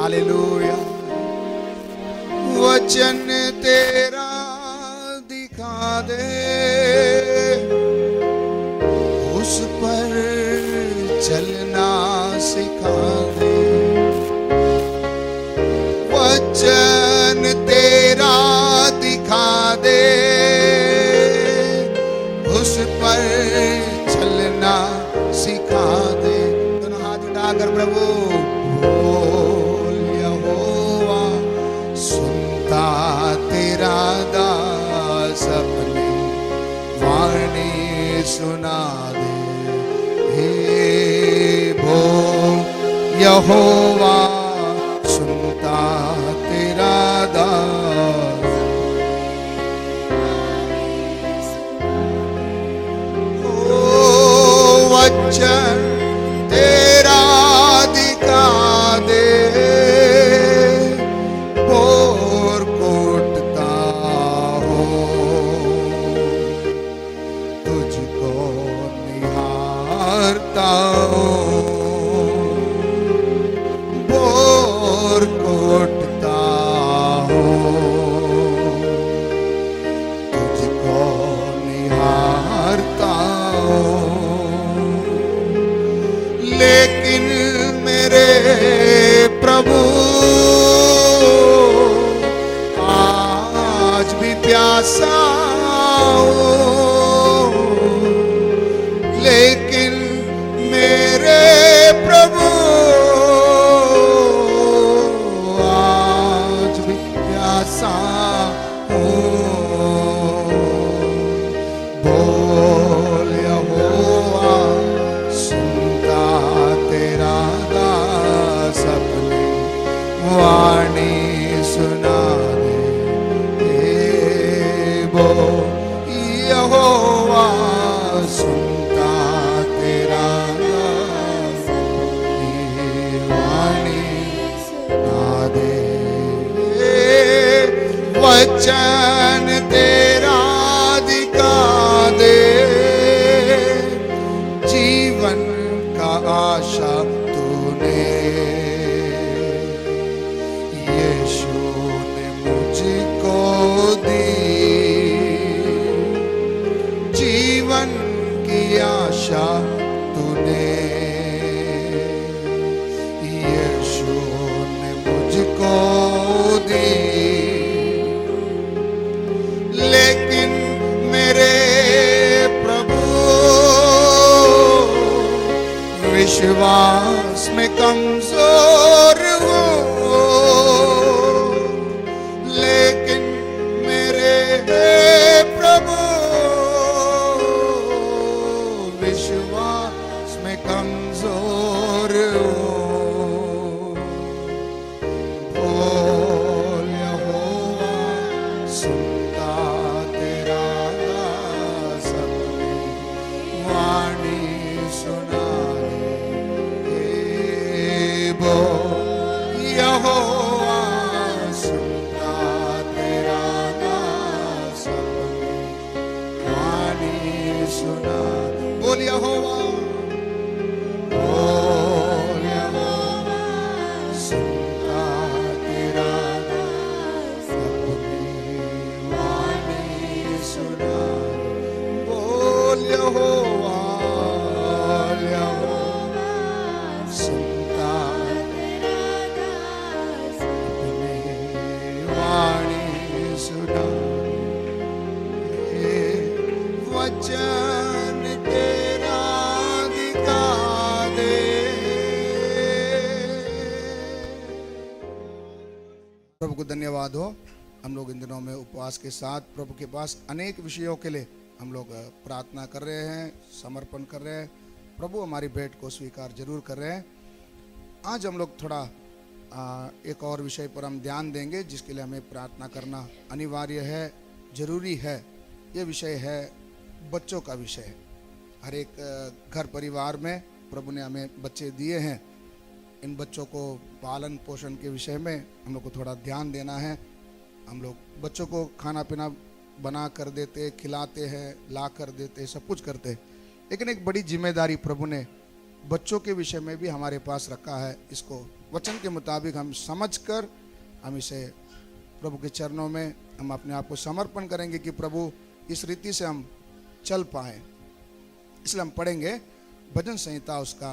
Hallelujah. वचन तेरा दिखा दे, उस पर चलना सिखा दे। वचन तेरा दिखा दे, उस पर चलना सिखा दे। दोनों हाथ उठाकर प्रभु बोल यहोवा, सुनता तेरा दास अपनी वाणी सुना दे। हे बोल यहोवा, सुनता तेरा दास। वचन तेरा दिखा दे, बोर कोटता हो, तुझको निहारता हो। बोर कोटता हो, तुझको निहारता हो। लेकिन मेरे प्रभु आज भी प्यासा हूँ। लेकिन मेरे प्रभु आज भी प्यासा हूँ। बोल यहोवा, सुनता तेरा दास अपनी वाणी सुना दे। हे बोल यहोवा, सुनता तेरा दास अपनी वाणी सुना दे। वचन तेरा दिखा दे, जीवन का आशा तूने यीशु ने मुझको दी। जीवन की आशा तूने यीशु ने मुझको दी। लेकिन मेरे प्रभु विश्वास में कमजोर हूँ। लेकिन मेरे प्रभु विश्वास में कमजोर हूँ। बोल यहोवा, सुनता तेरा दास अपनी वाणी सुना दे। बोल यहोवा, सुनता तेरा दास अपनी वाणी सुना दे। बोल यहोवा, बोल यहोवा, सुनता तेरा दास अपनी वाणी सुना दे। बोल यहोवा, सुनता तेरा दास अपनी वाणी सुना दे। वचन तेरा दिखा दे। प्रभु को धन्यवाद हो। हम लोग इन दिनों में उपवास के साथ प्रभु के पास अनेक विषयों के लिए हम लोग प्रार्थना कर रहे हैं, समर्पण कर रहे हैं। प्रभु हमारी भेंट को स्वीकार जरूर कर रहे हैं। आज हम लोग थोड़ा एक और विषय पर हम ध्यान देंगे, जिसके लिए हमें प्रार्थना करना अनिवार्य है, जरूरी है। ये विषय है बच्चों का विषय। हर एक घर परिवार में प्रभु ने हमें बच्चे दिए हैं। इन बच्चों को पालन पोषण के विषय में हम लोग को थोड़ा ध्यान देना है। हम लोग बच्चों को खाना पीना बना कर देते, खिलाते हैं, ला कर देते, सब कुछ करते हैं। लेकिन एक बड़ी जिम्मेदारी प्रभु ने बच्चों के विषय में भी हमारे पास रखा है। इसको वचन के मुताबिक हम समझकर हम इसे प्रभु के चरणों में हम अपने आप को समर्पण करेंगे कि प्रभु इस रीति से हम चल पाए। इसलिए हम पढ़ेंगे भजन संहिता उसका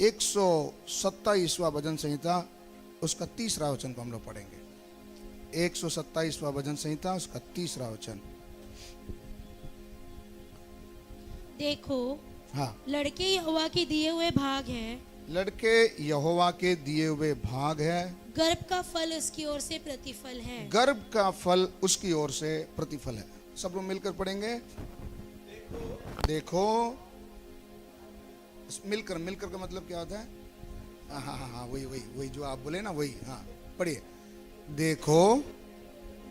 127वां भजन संहिता उसका 30वां वचन को हम लोग पढ़ेंगे। 127वां भजन संहिता उसका 30वां वचन। देखो, हाँ, लड़के यहोवा के दिए हुए भाग है, लड़के यहोवा के दिए हुए भाग है, गर्भ का फल उसकी ओर से प्रतिफल है। गर्भ का फल उसकी ओर से प्रतिफल है। सब लोग मिलकर पढ़ेंगे। देखो, मिलकर मिलकर का मतलब क्या होता है? हाँ हाँ हाँ हाँ, वही वही वही जो आप बोले ना, वही। हाँ, पढ़िए। देखो,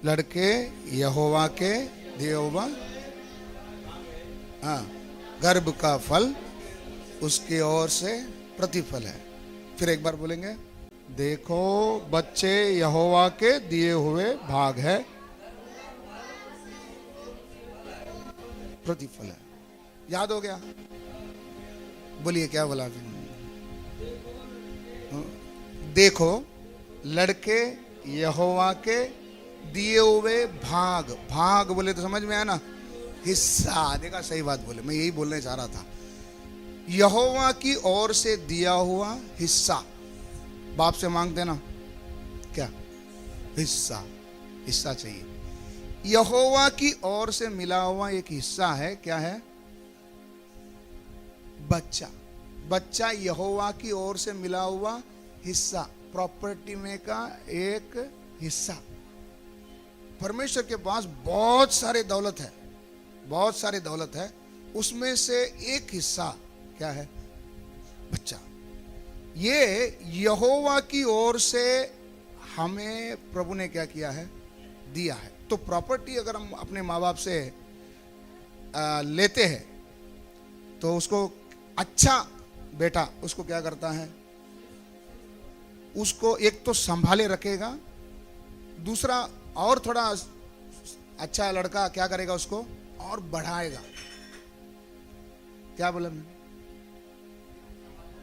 लड़के यहोवा के दिए हुआ, हाँ, गर्भ का फल उसकी ओर से प्रतिफल है। फिर एक बार बोलेंगे, देखो बच्चे यहोवा के दिए हुए भाग है, प्रतिफल है। याद हो गया? बोलिए, क्या बोला? देखो, लड़के यहोवा के दिए हुए भाग। भाग बोले तो समझ में आया ना? हिस्सा। देखा, सही बात बोले, मैं यही बोलने चाह रहा था। यहोवा की ओर से दिया हुआ हिस्सा। बाप से मांगते ना, क्या? हिस्सा। हिस्सा चाहिए। यहोवा की ओर से मिला हुआ एक हिस्सा है। क्या है? बच्चा। बच्चा यहोवा की ओर से मिला हुआ हिस्सा, प्रॉपर्टी में का एक हिस्सा। परमेश्वर के पास बहुत सारे दौलत है, बहुत सारे दौलत है, उसमें से एक हिस्सा क्या है? बच्चा। ये यहोवा की ओर से हमें प्रभु ने क्या किया है? दिया है। तो प्रॉपर्टी अगर हम अपने माँ बाप से लेते हैं तो उसको अच्छा बेटा उसको क्या करता है? उसको एक तो संभाले रखेगा, दूसरा और थोड़ा अच्छा लड़का क्या करेगा? उसको और बढ़ाएगा। क्या बोला मैंने?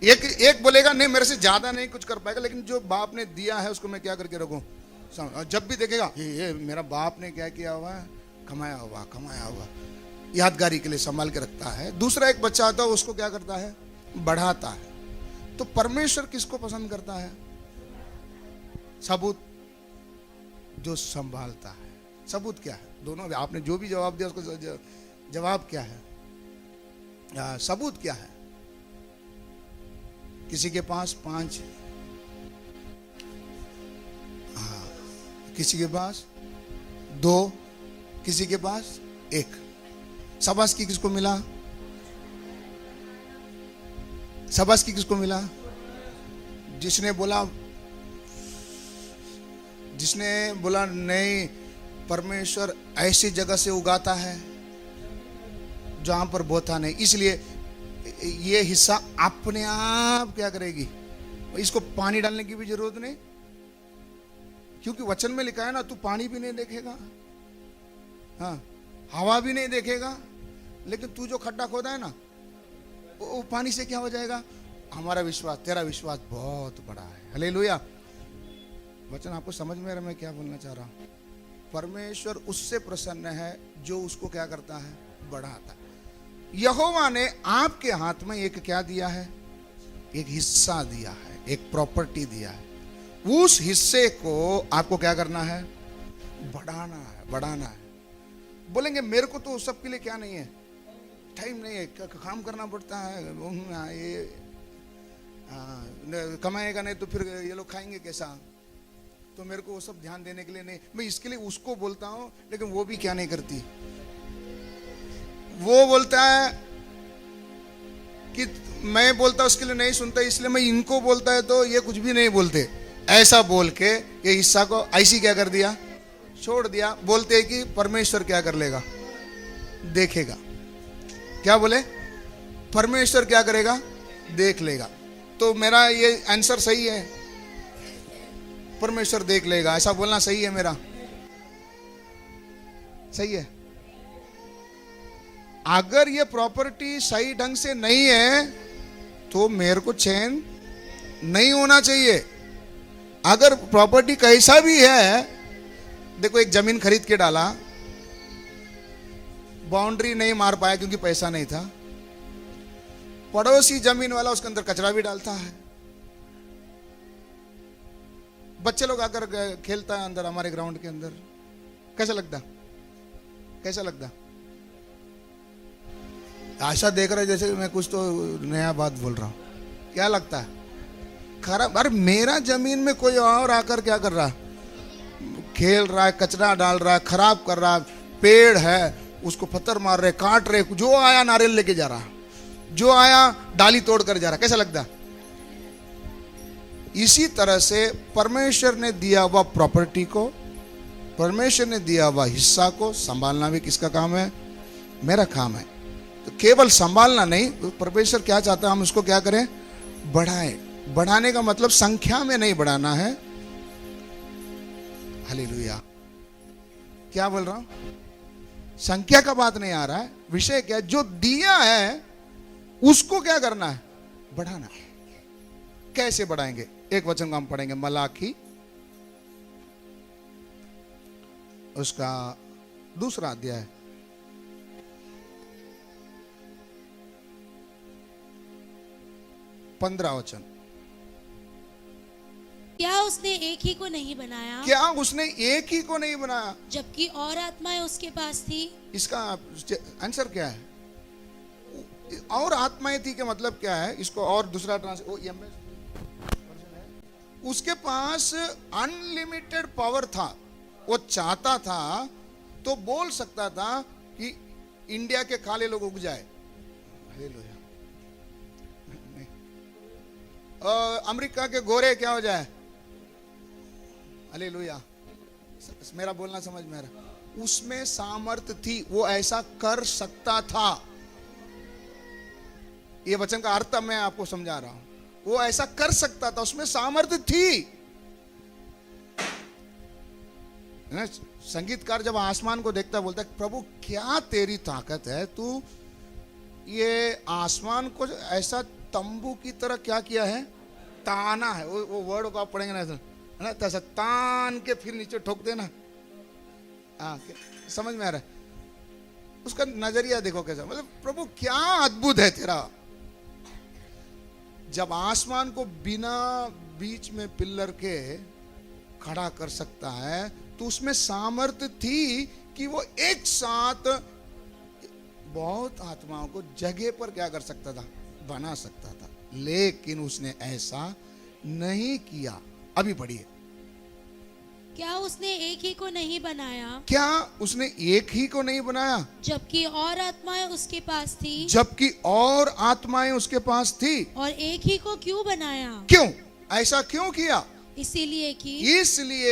एक बोलेगा नहीं मेरे से ज्यादा नहीं कुछ कर पाएगा, लेकिन जो बाप ने दिया है उसको मैं क्या करके रखूं? जब भी देखेगा ये मेरा बाप ने क्या किया हुआ है, कमाया हुआ, यादगारी के लिए संभाल के रखता है। दूसरा एक बच्चा आता है, उसको क्या करता है? बढ़ाता है। तो परमेश्वर किसको पसंद करता है? सबूत, जो संभालता है। सबूत क्या है? दोनों, आपने जो भी जवाब दिया उसको जवाब क्या है? सबूत क्या है? किसी के पास 5, किसी के पास 2, किसी के पास 1। शाबाशी किसको मिला? शाबाशी किसको मिला? जिसने बोला नहीं, परमेश्वर ऐसी जगह से उगाता है जहां पर बोता नहीं, इसलिए ये हिस्सा अपने आप क्या करेगी? इसको पानी डालने की भी जरूरत नहीं, क्योंकि वचन में लिखा है ना, तू पानी भी नहीं देखेगा, हाँ, हवा भी नहीं देखेगा, लेकिन तू जो खड्डा खोदा है ना, वो पानी से क्या हो जाएगा? हमारा विश्वास, तेरा विश्वास बहुत बड़ा है। हालेलुया। वचन आपको समझ में आ रहा है मैं क्या बोलना चाह रहा हूं? परमेश्वर उससे प्रसन्न है जो उसको क्या करता है? बढ़ाता है। यहोवा ने आपके हाथ में एक क्या दिया है? एक हिस्सा दिया है, एक प्रॉपर्टी दिया है। उस हिस्से को आपको क्या करना है? बढ़ाना है। बोलेंगे मेरे को तो सबके लिए क्या नहीं है, टाइम नहीं है, काम करना पड़ता है, ये कमाएगा नहीं तो फिर ये लोग खाएंगे कैसा? तो मेरे को वो सब ध्यान देने के लिए नहीं, मैं इसके लिए उसको बोलता हूं, लेकिन वो भी क्या नहीं करती, वो बोलता है कि मैं बोलता उसके लिए नहीं सुनता, इसलिए मैं इनको बोलता है तो ये कुछ भी नहीं बोलते। ऐसा बोल के ये हिस्सा को ऐसी क्या कर दिया? छोड़ दिया। बोलते हैं कि परमेश्वर क्या कर लेगा? देखेगा। क्या बोले? परमेश्वर क्या करेगा? देख लेगा। तो मेरा ये आंसर सही है, परमेश्वर देख लेगा, ऐसा बोलना सही है मेरा? सही है? अगर ये प्रॉपर्टी सही ढंग से नहीं है तो मेरे को चैन नहीं होना चाहिए। अगर प्रॉपर्टी कैसा भी है, देखो एक जमीन खरीद के डाला, बाउंड्री नहीं मार पाया क्योंकि पैसा नहीं था, पड़ोसी जमीन वाला उसके अंदर कचरा भी डालता है, बच्चे लोग आकर खेलता है अंदर हमारे ग्राउंड के अंदर, कैसा लगता, कैसा लगता? आशा देख रहा है जैसे मैं कुछ तो नया बात बोल रहा हूं, क्या लगता है? खराब। अरे मेरा जमीन में कोई और आकर क्या कर रहा है? खेल रहा है, कचरा डाल रहा है, खराब कर रहा है, पेड़ है उसको पत्थर मार रहे, काट रहे, जो आया नारियल लेके जा रहा, जो आया डाली तोड़ कर जा रहा, कैसा लगता? इसी तरह से परमेश्वर ने दिया हुआ प्रॉपर्टी को, परमेश्वर ने दिया हुआ हिस्सा को संभालना भी किसका काम है? मेरा काम है। तो केवल संभालना नहीं, तो परमेश्वर क्या चाहता है हम उसको क्या करें? बढ़ाएं। बढ़ाने का मतलब संख्या में नहीं बढ़ाना है। हालेलुया। क्या बोल रहा हूं? संख्या का बात नहीं आ रहा है, विषय क्या है? जो दिया है उसको क्या करना है? बढ़ाना है। कैसे बढ़ाएंगे? एक वचन को हम पढ़ेंगे, मलाकी उसका 2 अध्याय, पंद्रह वचन। क्या उसने एक ही को नहीं बनाया? क्या उसने एक ही को नहीं बनाया जबकि और आत्माएं उसके पास थी? इसका आंसर क्या है? और आत्माएं थी के मतलब क्या है? इसको और दूसरा उसके पास अनलिमिटेड पावर था। वो चाहता था तो बोल सकता था कि इंडिया के काले लोग उग जाए, अमेरिका के गोरे क्या हो जाए, हालेलुया। मेरा बोलना समझ में आ रहा? उसमें सामर्थ्य थी, वो ऐसा कर सकता था। ये वचन का अर्थ मैं आपको समझा रहा हूं। वो ऐसा कर सकता था, उसमें सामर्थ्य थी। संगीतकार जब आसमान को देखता बोलता है, प्रभु क्या तेरी ताकत है, तू ये आसमान को ऐसा तंबू की तरह क्या किया है? ताना है। वो वर्ड को आप पढ़ेंगे ना, है ना, ऐसा तान के फिर नीचे ठोक देना। समझ में आ रहा है? उसका नजरिया देखो कैसा, मतलब प्रभु क्या अद्भुत है तेरा। जब आसमान को बिना बीच में पिल्लर के खड़ा कर सकता है, तो उसमें सामर्थ्य थी कि वो एक साथ बहुत आत्माओं को जगह पर क्या कर सकता था? बना सकता था। लेकिन उसने ऐसा नहीं किया। अभी पढ़िए। क्या उसने एक ही को नहीं बनाया? क्या उसने एक ही को नहीं बनाया? जबकि और आत्माएं उसके पास थी। जबकि और आत्माएं उसके पास थी। और एक ही को क्यों बनाया? क्यों ऐसा क्यों किया? इसलिए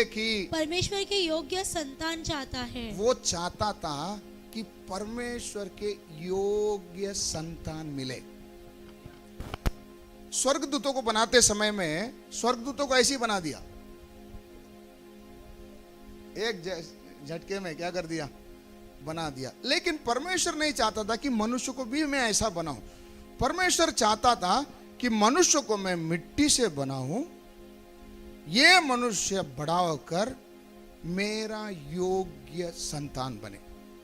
कि परमेश्वर के योग्य संतान चाहता है। वो चाहता था कि परमेश्वर के योग्य संतान मिले। स्वर्गदूतों को बनाते समय में स्वर्गदूतों को ऐसे ही बना दिया, एक झटके में क्या कर दिया? बना दिया। लेकिन परमेश्वर नहीं चाहता था कि मनुष्य को भी मैं ऐसा बनाऊं। परमेश्वर चाहता था कि मनुष्य को मैं मिट्टी से बनाऊं, ये मनुष्य बड़ा होकर मेरा योग्य संतान बने।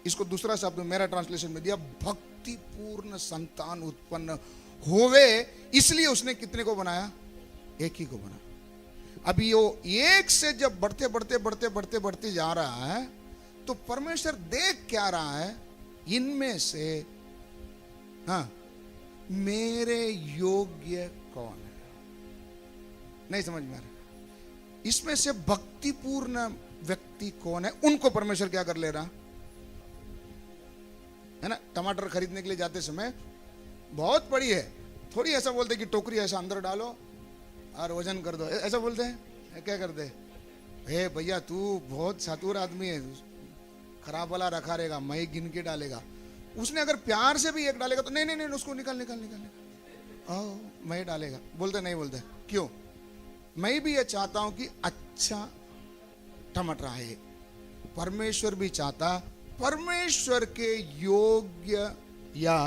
इसको दूसरा शब्द मेरा ट्रांसलेशन में दिया, भक्तिपूर्ण संतान उत्पन्न होवे। इसलिए उसने कितने को बनाया? एक ही को बनाया। अभी वो एक से जब बढ़ते बढ़ते बढ़ते बढ़ते बढ़ते जा रहा है, तो परमेश्वर देख क्या रहा है? इनमें से मेरे योग्य कौन है? नहीं समझ में आ रहा? इसमें से भक्तिपूर्ण व्यक्ति कौन है? उनको परमेश्वर क्या कर ले रहा है ना? टमाटर खरीदने के लिए जाते समय बहुत बड़ी है, थोड़ी ऐसा बोलते कि टोकरी ऐसा अंदर डालो और वजन कर दो, ऐसा बोलते हैं। क्या करते? हे भैया तू बहुत चातुर आदमी है, खराब वाला रखा रहेगा, मैं गिन के डालेगा। उसने अगर प्यार से भी एक डालेगा तो नहीं नहीं नहीं उसको निकाल निकाल निकाल, मैं डालेगा। बोलते नहीं बोलते क्यों? मैं भी ये चाहता हूं कि अच्छा टमाटर आए। परमेश्वर भी चाहता परमेश्वर के योग्य या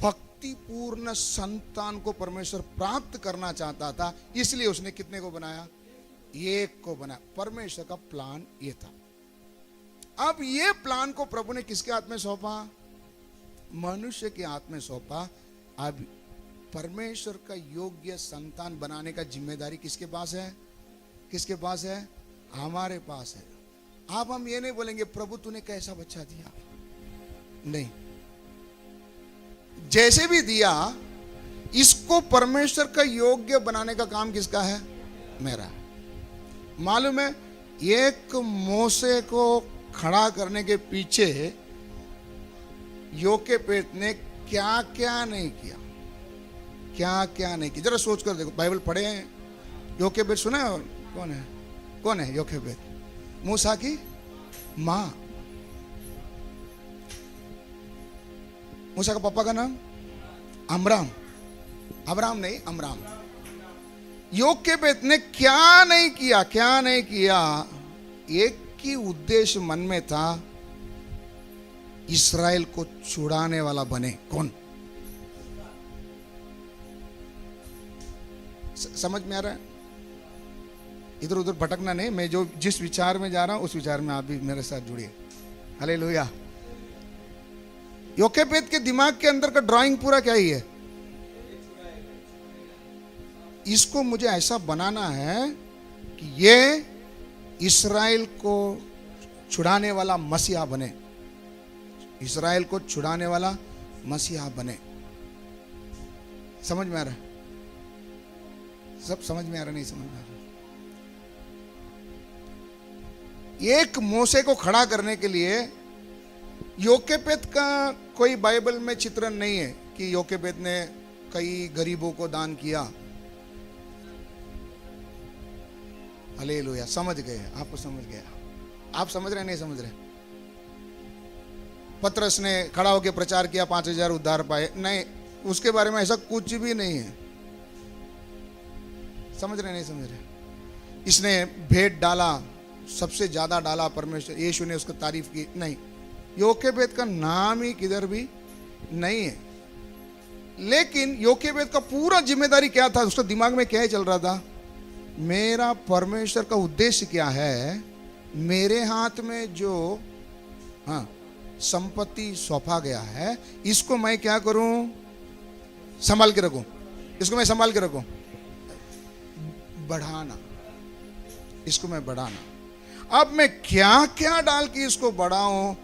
भक्तिपूर्ण संतान को परमेश्वर प्राप्त करना चाहता था, इसलिए उसने कितने को बनाया? एक को बनाया। परमेश्वर का प्लान ये था। अब ये प्लान को प्रभु ने किसके हाथ में सौंपा? मनुष्य के हाथ में सौंपा। अब परमेश्वर का योग्य संतान बनाने का जिम्मेदारी किसके पास है? किसके पास है? हमारे पास है। अब हम ये नहीं बोलेंगे प्रभु तूने कैसा बच्चा दिया, नहीं, जैसे भी दिया इसको परमेश्वर का योग्य बनाने का काम किसका है? मेरा। मालूम है, एक मोसे को खड़ा करने के पीछे योकेपेत ने क्या क्या नहीं किया, क्या क्या नहीं किया। जरा सोच कर देखो, बाइबल पढ़े हैं? योकेपेत सुना है? कौन है? कौन है योकेपेत? मूसा की मां। मूसा का पापा का नाम अमराम। अब्राम नहीं, अमराम। योकेपेत ने क्या नहीं किया, क्या नहीं किया? एक ही उद्देश्य मन में था, इस्राएल को छुड़ाने वाला बने। कौन? समझ में आ रहा है? इधर उधर भटकना नहीं। मैं जो जिस विचार में जा रहा हूं उस विचार में आप भी मेरे साथ जुड़िए। हालेलुया। योकेपेत के दिमाग के अंदर का ड्राइंग पूरा क्या ही है? इसको मुझे ऐसा बनाना है कि ये इस्राएल को छुड़ाने वाला मसीहा बने, इस्राएल को छुड़ाने वाला मसीहा बने। समझ में आ रहा है? सब समझ में आ रहा? नहीं समझ में आ रहा? एक मोसे को खड़ा करने के लिए योकेपेत का कोई बाइबल में चित्रण नहीं है कि योकेपेत ने कई गरीबों को दान किया। हालेलुया। समझ गए? आपको समझ गया? आप समझ रहे? नहीं समझ रहे? पतरस ने खड़ा होकर प्रचार किया, 5,000 उद्धार पाए? नहीं, उसके बारे में ऐसा कुछ भी नहीं है। समझ रहे? नहीं समझ रहे? इसने भेंट डाला, सबसे ज्यादा डाला परमेश्वर, यीशु ने उसको तारीफ की? नहीं। योकेपेत का नाम ही किधर भी नहीं है। लेकिन योकेपेत का पूरा जिम्मेदारी क्या था? उसका दिमाग में क्या ही चल रहा था? मेरा परमेश्वर का उद्देश्य क्या है? मेरे हाथ में जो संपत्ति सौंपा गया है, इसको मैं क्या करूं? संभाल के रखूं। इसको मैं संभाल के रखूं, बढ़ाना, इसको मैं बढ़ाना। अब मैं क्या क्या डाल के इसको बढ़ाऊं?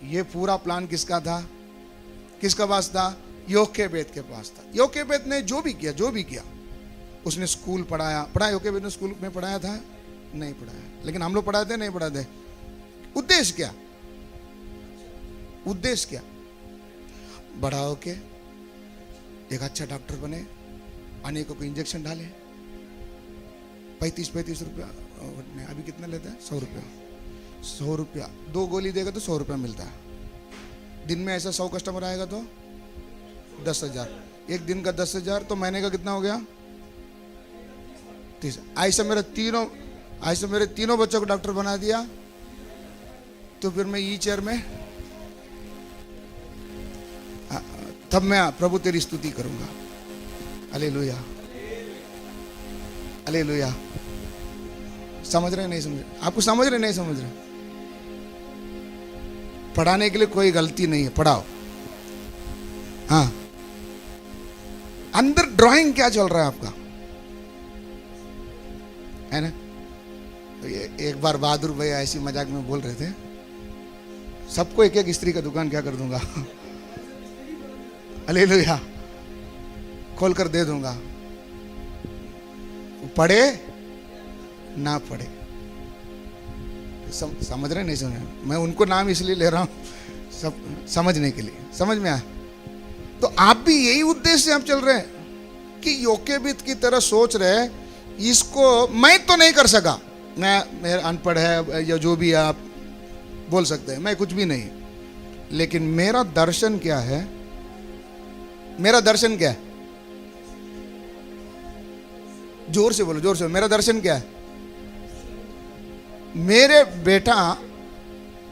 ये पूरा प्लान किसका था? किसका पास था? योकेपेत के पास था। योकेपेत ने जो भी किया, उसने स्कूल पढ़ाया योकेपेत ने स्कूल में पढ़ाया था? नहीं पढ़ाया। लेकिन हम लोग पढ़ाते नहीं पढ़ाते? उद्देश्य क्या? उद्देश्य क्या? बड़ा होके एक अच्छा डॉक्टर बने, अनेकों को इंजेक्शन डाले, 35 रुपया। अभी कितना लेता है? 100 रुपया। 100 रुपया, 2 गोली देगा तो 100 रुपया मिलता है। दिन में ऐसा 100 कस्टमर आएगा तो 10,000। एक दिन का 10,000 तो महीने का कितना हो गया? 30। ऐसा मेरे तीनों बच्चों को डॉक्टर बना दिया, तो फिर मैं ई चेयर में, तब मैं प्रभु तेरी स्तुति करूंगा। Hallelujah, hallelujah. समझ रहे? नहीं समझ रहे? आपको समझ रहे? नहीं समझ रहे? पढ़ाने के लिए कोई गलती नहीं है, पढ़ाओ। हाँ, अंदर ड्राइंग क्या चल रहा है आपका, है ना? तो एक बार बहादुर भैया ऐसी मजाक में बोल रहे थे, सबको एक एक स्त्री का दुकान क्या कर दूंगा, हालेलुया, खोल कर दे दूंगा, पढ़े ना पढ़े। समझ रहे? नहीं समझ रहे? मैं उनको नाम इसलिए ले रहा हूं, सब समझने के लिए। समझ में आया? तो आप भी यही उद्देश्य से आप चल रहे हैं कि योकेपेत की तरह सोच रहे, इसको मैं तो नहीं कर सका, मैं अनपढ़ है या जो भी आप बोल सकते हैं, मैं कुछ भी नहीं, लेकिन मेरा दर्शन क्या है? मेरा दर्शन क्या है? जोर से बोलो, जोर से। मेरा दर्शन क्या है? मेरे बेटा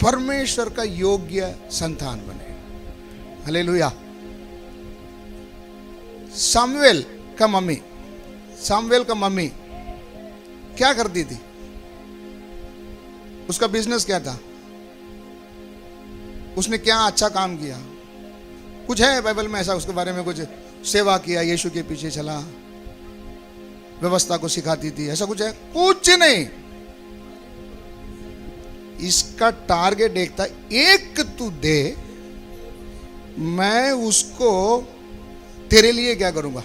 परमेश्वर का योग्य संतान बने। हालेलुया। सामुएल का मम्मी क्या करती थी? उसका बिजनेस क्या था? उसने क्या अच्छा काम किया? कुछ है बाइबल में ऐसा उसके बारे में? कुछ सेवा किया, यीशु के पीछे चला, व्यवस्था को सिखाती थी, ऐसा कुछ है? कुछ नहीं। इसका टारगेट एक था, एक तू दे, मैं उसको तेरे लिए क्या करूंगा।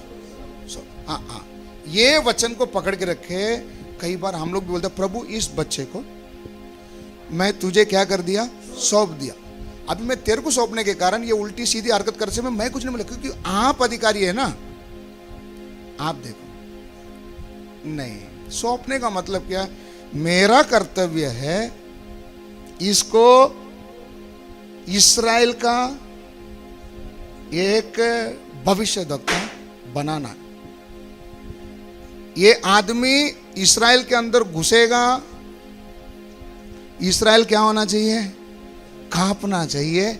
ये वचन को पकड़ के रखे। कई बार हम लोग भी बोलते प्रभु इस बच्चे को मैं तुझे क्या कर दिया, सौंप दिया। अभी मैं तेरे को सौंपने के कारण ये उल्टी सीधी हरकत कर से मैं कुछ नहीं बोला, क्योंकि आप अधिकारी है ना। आप देखो, नहीं, सौंपने का मतलब क्या? मेरा कर्तव्य है इसको इस्राएल का एक भविष्यद्वक्ता बनाना। ये आदमी इस्राएल के अंदर घुसेगा, इस्राएल क्या होना चाहिए? कांपना चाहिए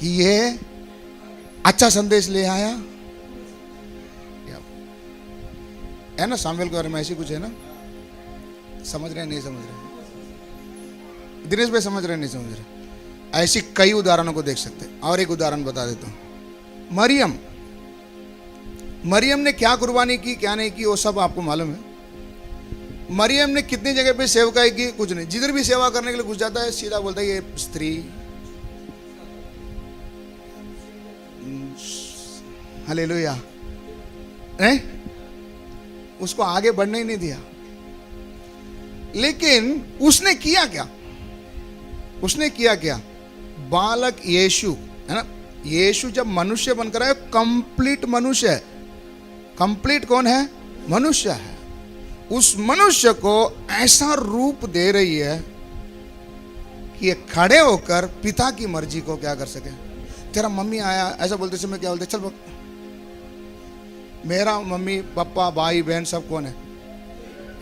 कि ये अच्छा संदेश ले आया है ना। सामुएल के बारे में ऐसी कुछ है ना? समझ रहे नहीं समझ रहे? दिनेश भाई समझ रहे नहीं समझ रहे? ऐसी कई उदाहरणों को देख सकते हैं। और एक उदाहरण बता देता हूं। मरियम ने क्या कुर्बानी की, क्या नहीं की, वो सब आपको मालूम है। मरियम ने कितनी जगह पे सेवकाई की? कुछ नहीं। जिधर भी सेवा करने के लिए घुस जाता है सीधा बोलता है ये स्त्री। हालेलुया। नहीं, उसको आगे बढ़ने ही नहीं दिया। लेकिन उसने किया क्या? उसने किया क्या? बालक यीशु है ना, यीशु जब मनुष्य बनकर आया, कंप्लीट मनुष्य है। कंप्लीट कौन है? मनुष्य है। उस मनुष्य को ऐसा रूप दे रही है कि ये खड़े होकर पिता की मर्जी को क्या कर सके। तेरा मम्मी आया ऐसा बोलते समय क्या बोलते, चल मेरा मम्मी पापा भाई बहन सब कौन है?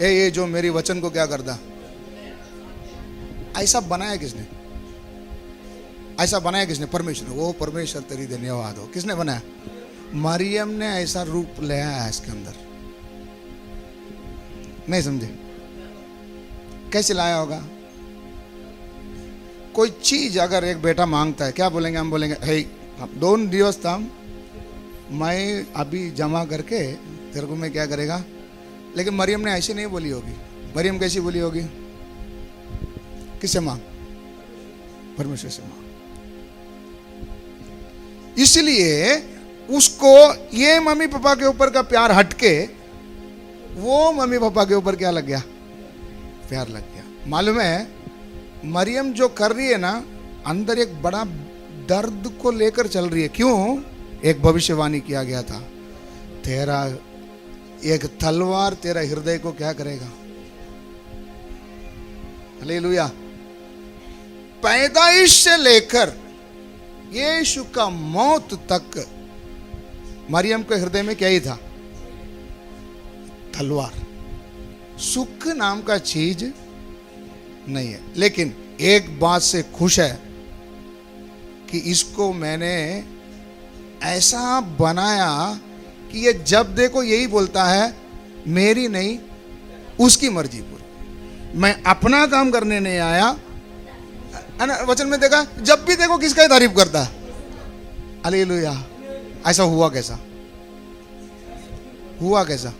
ये जो मेरी वचन को क्या करता। ऐसा बनाया किसने? ऐसा बनाया किसने? परमेश्वर। वो परमेश्वर तेरी धन्यवाद हो। किसने बनाया? मरियम ने ऐसा रूप ले आया इसके अंदर। नहीं समझे? कैसे लाया होगा? कोई चीज अगर एक बेटा मांगता है, क्या बोलेंगे हम? बोलेंगे हे 2 दिवस था, मैं अभी जमा करके तेरे को मैं क्या करेगा। लेकिन मरियम ने ऐसी नहीं बोली होगी। मरियम कैसी बोली होगी? किससे मांग? परमेश्वर से मांग। इसलिए उसको ये मम्मी पापा के ऊपर का प्यार हटके वो मम्मी पापा के ऊपर क्या लग गया? प्यार लग गया। मालूम है मरियम जो कर रही है ना, अंदर एक बड़ा दर्द को लेकर चल रही है। क्यों? एक भविष्यवाणी किया गया था, तेरा एक तलवार तेरा हृदय को क्या करेगा। हालेलुया। पैदाइश से लेकर यीशु का मौत तक मरियम के हृदय में क्या ही था? तलवार। सुख नाम का चीज नहीं है। लेकिन एक बात से खुश है कि इसको मैंने ऐसा बनाया कि ये जब देखो यही बोलता है, मेरी नहीं उसकी मर्जी पूरी। मैं अपना काम करने नहीं आया। वचन में देखा, जब भी देखो किसका ही तारीफ करता है। हालेलुया। ऐसा हुआ कैसा? हुआ कैसा?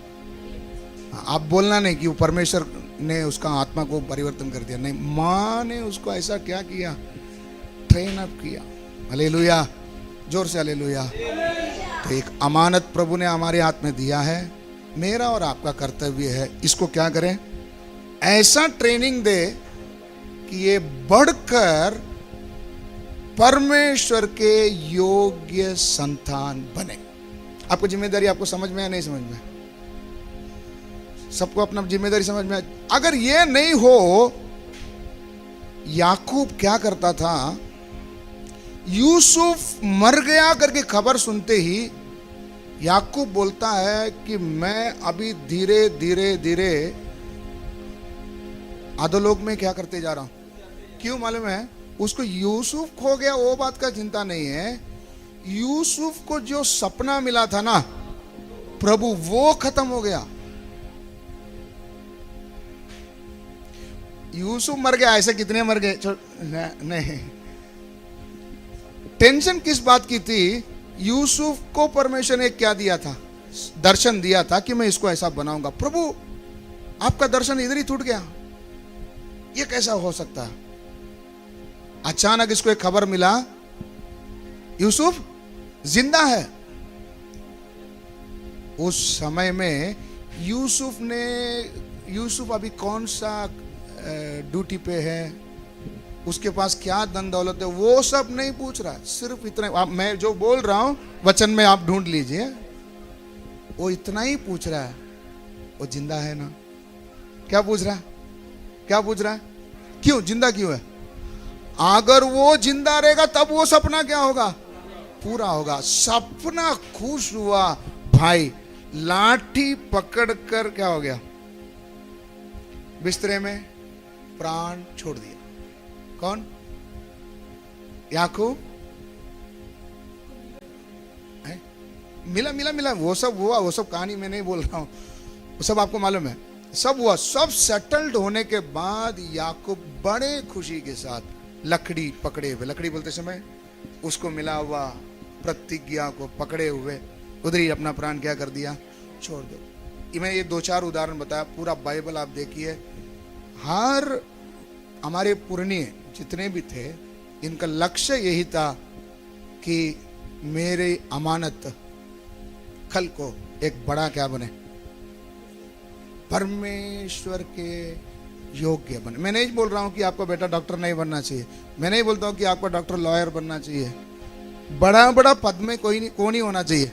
आप बोलना नहीं कि वो परमेश्वर ने उसका आत्मा को परिवर्तन कर दिया। नहीं, माँ ने उसको ऐसा क्या किया? ट्रेन अप किया। हालेलुया। जोर से हालेलुया। तो एक अमानत प्रभु ने हमारे हाथ में दिया है। मेरा और आपका कर्तव्य है इसको क्या करें? ऐसा ट्रेनिंग दे कि ये बढ़कर परमेश्वर के योग्य संतान बने। आपको जिम्मेदारी आपको समझ में या नहीं समझ में? सबको अपना जिम्मेदारी समझ में। अगर ये नहीं हो, याकूब क्या करता था? यूसुफ मर गया करके खबर सुनते ही याकूब बोलता है कि मैं अभी धीरे धीरे धीरे अधोलोक में क्या करते जा रहा हूं। क्यों मालूम है? उसको यूसुफ खो गया वो बात का चिंता नहीं है। यूसुफ को जो सपना मिला था ना, प्रभु वो खत्म हो गया। यूसुफ मर गया, ऐसे कितने मर गए? नहीं, टेंशन किस बात की थी? यूसुफ को परमेश्वर ने क्या दिया था? दर्शन दिया था कि मैं इसको ऐसा बनाऊंगा। प्रभु आपका दर्शन इधर ही टूट गया, ये कैसा हो सकता है? अचानक इसको एक खबर मिला, यूसुफ जिंदा है। उस समय में यूसुफ अभी कौन सा ड्यूटी पे है, उसके पास क्या धन दौलत है, वो सब नहीं पूछ रहा। सिर्फ इतना, मैं जो बोल रहा हूं वचन में आप ढूंढ लीजिए, वो इतना ही पूछ रहा है, वो जिंदा है ना? क्या पूछ रहा है? क्या पूछ रहा है? क्यों जिंदा क्यों है? अगर वो जिंदा रहेगा तब वो सपना क्या होगा? पूरा होगा। सपना खुश हुआ भाई, लाठी पकड़कर क्या हो गया? बिस्तरे में प्राण छोड़ दिया। कौन? याकूब। मिला मिला मिला, वो सब हुआ, वो सब कहानी मैं नहीं बोल रहा हूं, वो सब आपको मालूम है। सब हुआ, सब सेटल्ड होने के बाद याकूब बड़े खुशी के साथ लकड़ी पकड़े हुए, लकड़ी बोलते समय उसको मिला हुआ प्रतिज्ञा को पकड़े हुए उधर ही अपना प्राण क्या कर दिया? छोड़ दो। मैं ये 2-4 उदाहरण बताया, पूरा बाइबल आप देखिए। हर हमारे पुरनिये जितने भी थे, इनका लक्ष्य यही था कि मेरे अमानत कल को एक बड़ा क्या बने? परमेश्वर के योग्य बने। मैं नहीं बोल रहा हूं कि आपका बेटा डॉक्टर नहीं बनना चाहिए, मैं नहीं बोलता हूं कि आपका डॉक्टर लॉयर बनना चाहिए, बड़ा बड़ा पद में कौन ही होना चाहिए।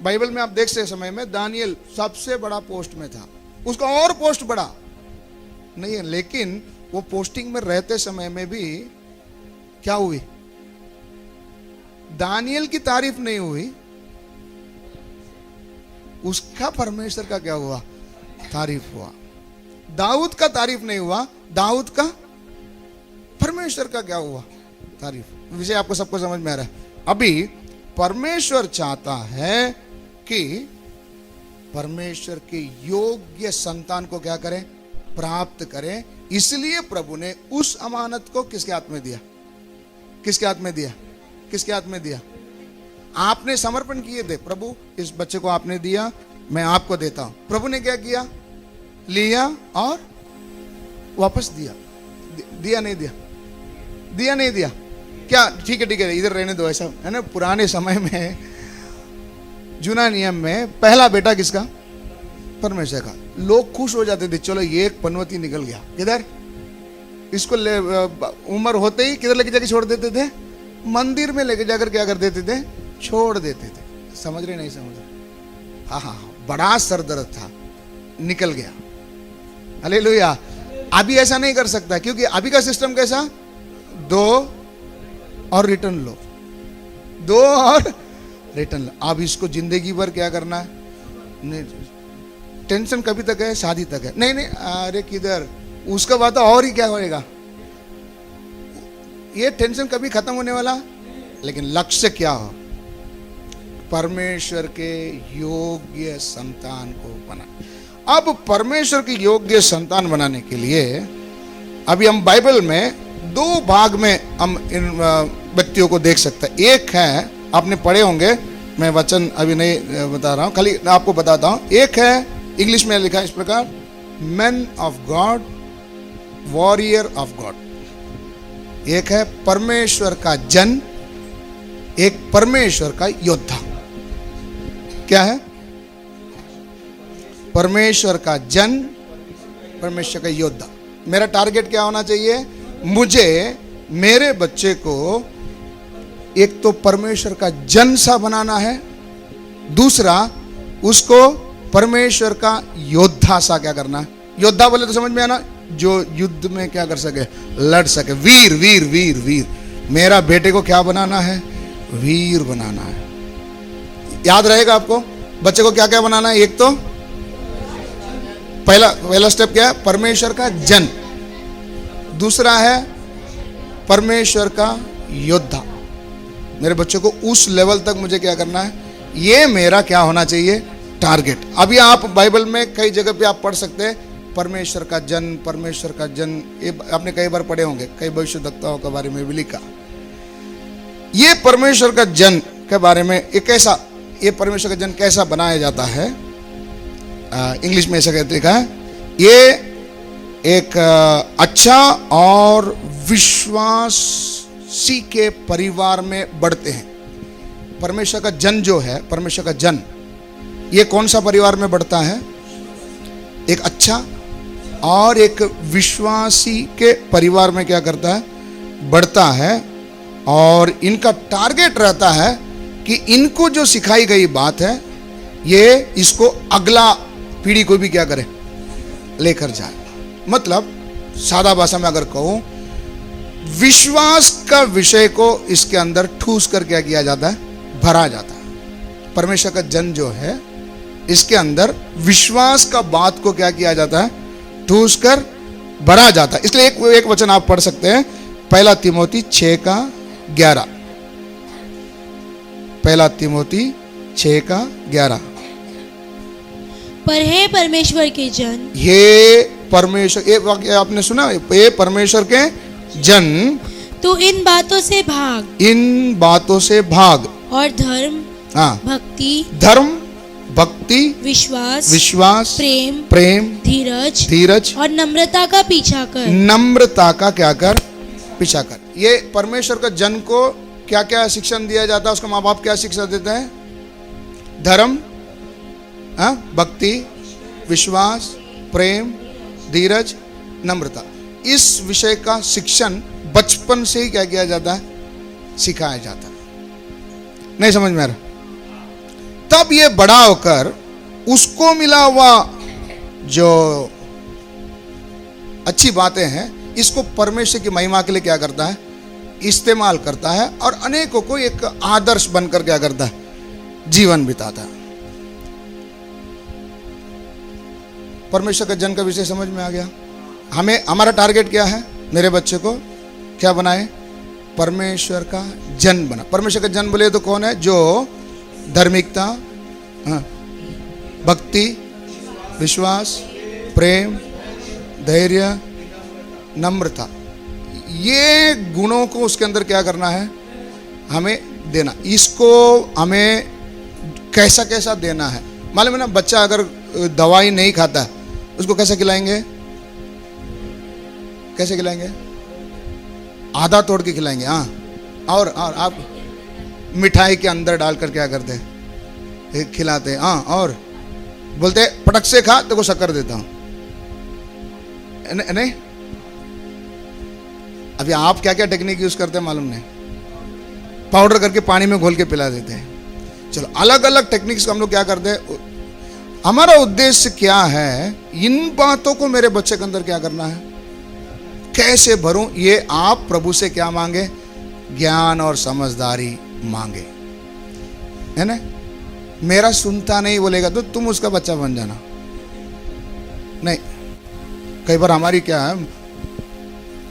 बाइबल में आप देख से समय में दानियल सबसे बड़ा पोस्ट में था, उसका और पोस्ट बड़ा नहीं है, लेकिन वो पोस्टिंग में रहते समय में भी क्या हुई? दानियल की तारीफ नहीं हुई, उसका परमेश्वर का क्या हुआ? तारीफ हुआ। दाऊद का तारीफ नहीं हुआ, दाऊद का परमेश्वर का क्या हुआ? तारीफ। विषय आपको सबको समझ में आ रहा है। अभी परमेश्वर चाहता है कि परमेश्वर के योग्य संतान को क्या करें? प्राप्त करें। इसलिए प्रभु ने उस अमानत को किसके हाथ में दिया? किसके हाथ में दिया? किसके हाथ में दिया? आपने समर्पण किए थे, प्रभु इस बच्चे को आपने दिया, मैं आपको देता हूं। प्रभु ने क्या किया? लिया और वापस दिया। दिया नहीं दिया? दिया नहीं दिया? क्या? ठीक है इधर रहने दो, ऐसा है ना। पुराने समय में, जुना नियम में पहला बेटा किसका? परमेश्वर का। लोग खुश हो जाते थे, चलो ये एक पनवती निकल गया। किधर? इसको उम्र होते ही किधर लेके जाके छोड़ देते थे? मंदिर में लेके जाकर क्या कर देते थे? छोड़ देते थे। समझ रहे नहीं समझ रहे? हाँ, बड़ा सरदर्द था, निकल गया। हालेलुया। अभी ऐसा नहीं कर सकता, क्योंकि अभी का सिस्टम कैसा? 2 और रिटर्न लो, 2 और रिटर्न लो। अब इसको जिंदगी भर क्या करना है? नहीं, टेंशन कभी तक है? शादी तक है? नहीं, अरे किधर, उसका बात और ही क्या होएगा? ये टेंशन कभी खत्म होने वाला? लेकिन लक्ष्य क्या हो? परमेश्वर के योग्य संतान को बना। अब परमेश्वर की योग्य संतान बनाने के लिए अभी हम बाइबल में 2 भाग में हम इन व्यक्तियों को देख सकते हैं। एक है, आपने पढ़े होंगे, मैं वचन अभी नहीं बता रहा हूं, खाली आपको बताता हूं। एक है, इंग्लिश में लिखा है इस प्रकार, man of God, warrior of God. एक है परमेश्वर का जन, एक परमेश्वर का योद्धा। क्या है? परमेश्वर का जन, परमेश्वर का योद्धा। मेरा टारगेट क्या होना चाहिए? मुझे मेरे बच्चे को एक तो परमेश्वर का जन सा बनाना है, दूसरा उसको परमेश्वर का योद्धा सा क्या करना है? योद्धा बोले तो समझ में आना, जो युद्ध में क्या कर सके? लड़ सके। वीर वीर वीर वीर। मेरा बेटे को क्या बनाना है? वीर बनाना है। याद रहेगा आपको, बच्चे को क्या क्या बनाना है? एक तो पहला स्टेप क्या है? परमेश्वर का जन। दूसरा है परमेश्वर का योद्धा। मेरे बच्चों को उस लेवल तक मुझे क्या करना है? ये मेरा क्या होना चाहिए? टारगेट। अभी आप बाइबल में कई जगह पे आप पढ़ सकते हैं परमेश्वर का जन, परमेश्वर का जन, ये आपने कई बार पढ़े होंगे, कई भविष्यवक्ताओं के बारे में भी लिखा। ये परमेश्वर का जन के बारे में ये परमेश्वर का जन कैसा बनाया जाता है, इंग्लिश में ऐसा कहते हैं, ये एक अच्छा और विश्वासी के परिवार में बढ़ते हैं। परमेश्वर का जन जो है, परमेश्वर का जन, ये कौन सा परिवार में बढ़ता है? एक अच्छा और एक विश्वासी के परिवार में क्या करता है? बढ़ता है। और इनका टारगेट रहता है कि इनको जो सिखाई गई बात है, ये इसको अगला पीढ़ी को भी क्या करे? लेकर जाए। मतलब सादा भाषा में अगर कहूं, विश्वास का विषय को इसके अंदर ठूस कर क्या किया जाता है? भरा जाता है। परमेश्वर का जन जो है, इसके अंदर विश्वास का बात को क्या किया जाता है? ठूस कर भरा जाता है। इसलिए एक वचन आप पढ़ सकते हैं, 1 तीमोथी 6:11। 1 तीमोथी 6:11। पर हे परमेश्वर के जन, ये परमेश्वर, ये वाक्य आपने सुना, ये परमेश्वर के जन, तू इन बातों से भाग, इन बातों से भाग, और धर्म, हाँ, भक्ति, विश्वास, प्रेम, धीरज और नम्रता का पीछा कर। नम्रता का क्या कर? पीछा कर। ये परमेश्वर का जन को क्या क्या शिक्षण दिया जाता है? उसका माँ बाप क्या शिक्षा देते हैं? धर्म, भक्ति, विश्वास, प्रेम, धीरज, नम्रता। इस विषय का शिक्षण बचपन से ही क्या किया जाता है? सिखाया जाता है। नहीं समझ में आ रहा? तब ये बड़ा होकर उसको मिला हुआ जो अच्छी बातें हैं, इसको परमेश्वर की महिमा के लिए क्या करता है? इस्तेमाल करता है, और अनेकों को एक आदर्श बनकर क्या करता है? जीवन बिताता है। परमेश्वर का जन का विषय समझ में आ गया। हमारा टारगेट क्या है? मेरे बच्चे को क्या बनाए? परमेश्वर का जन बना। परमेश्वर का जन बोले तो कौन है? जो धार्मिकता, भक्ति, विश्वास, प्रेम, धैर्य, नम्रता, ये गुणों को उसके अंदर क्या करना है? हमें देना। इसको हमें कैसा कैसा देना है मालूम है ना? बच्चा अगर दवाई नहीं खाता, उसको कैसे खिलाएंगे? कैसे खिलाएंगे? आधा तोड़ के खिलाएंगे। हाँ, और आप मिठाई के अंदर डालकर क्या करते हैं? खिलाते हैं। हाँ, और बोलते पटक से खा, तो को शक्कर देता हूं। नहीं, अभी आप क्या क्या टेक्निक यूज करते हैं मालूम नहीं? पाउडर करके पानी में घोल के पिला देते हैं। चलो, अलग अलग टेक्निक्स को हम लोग क्या करते हैं। हमारा उद्देश्य क्या है? इन बातों को मेरे बच्चे के अंदर क्या करना है? कैसे भरूं? ये आप प्रभु से क्या मांगे? ज्ञान और समझदारी मांगे, है ना? मेरा सुनता नहीं बोलेगा तो तुम उसका बच्चा बन जाना। नहीं, कई बार हमारी क्या है,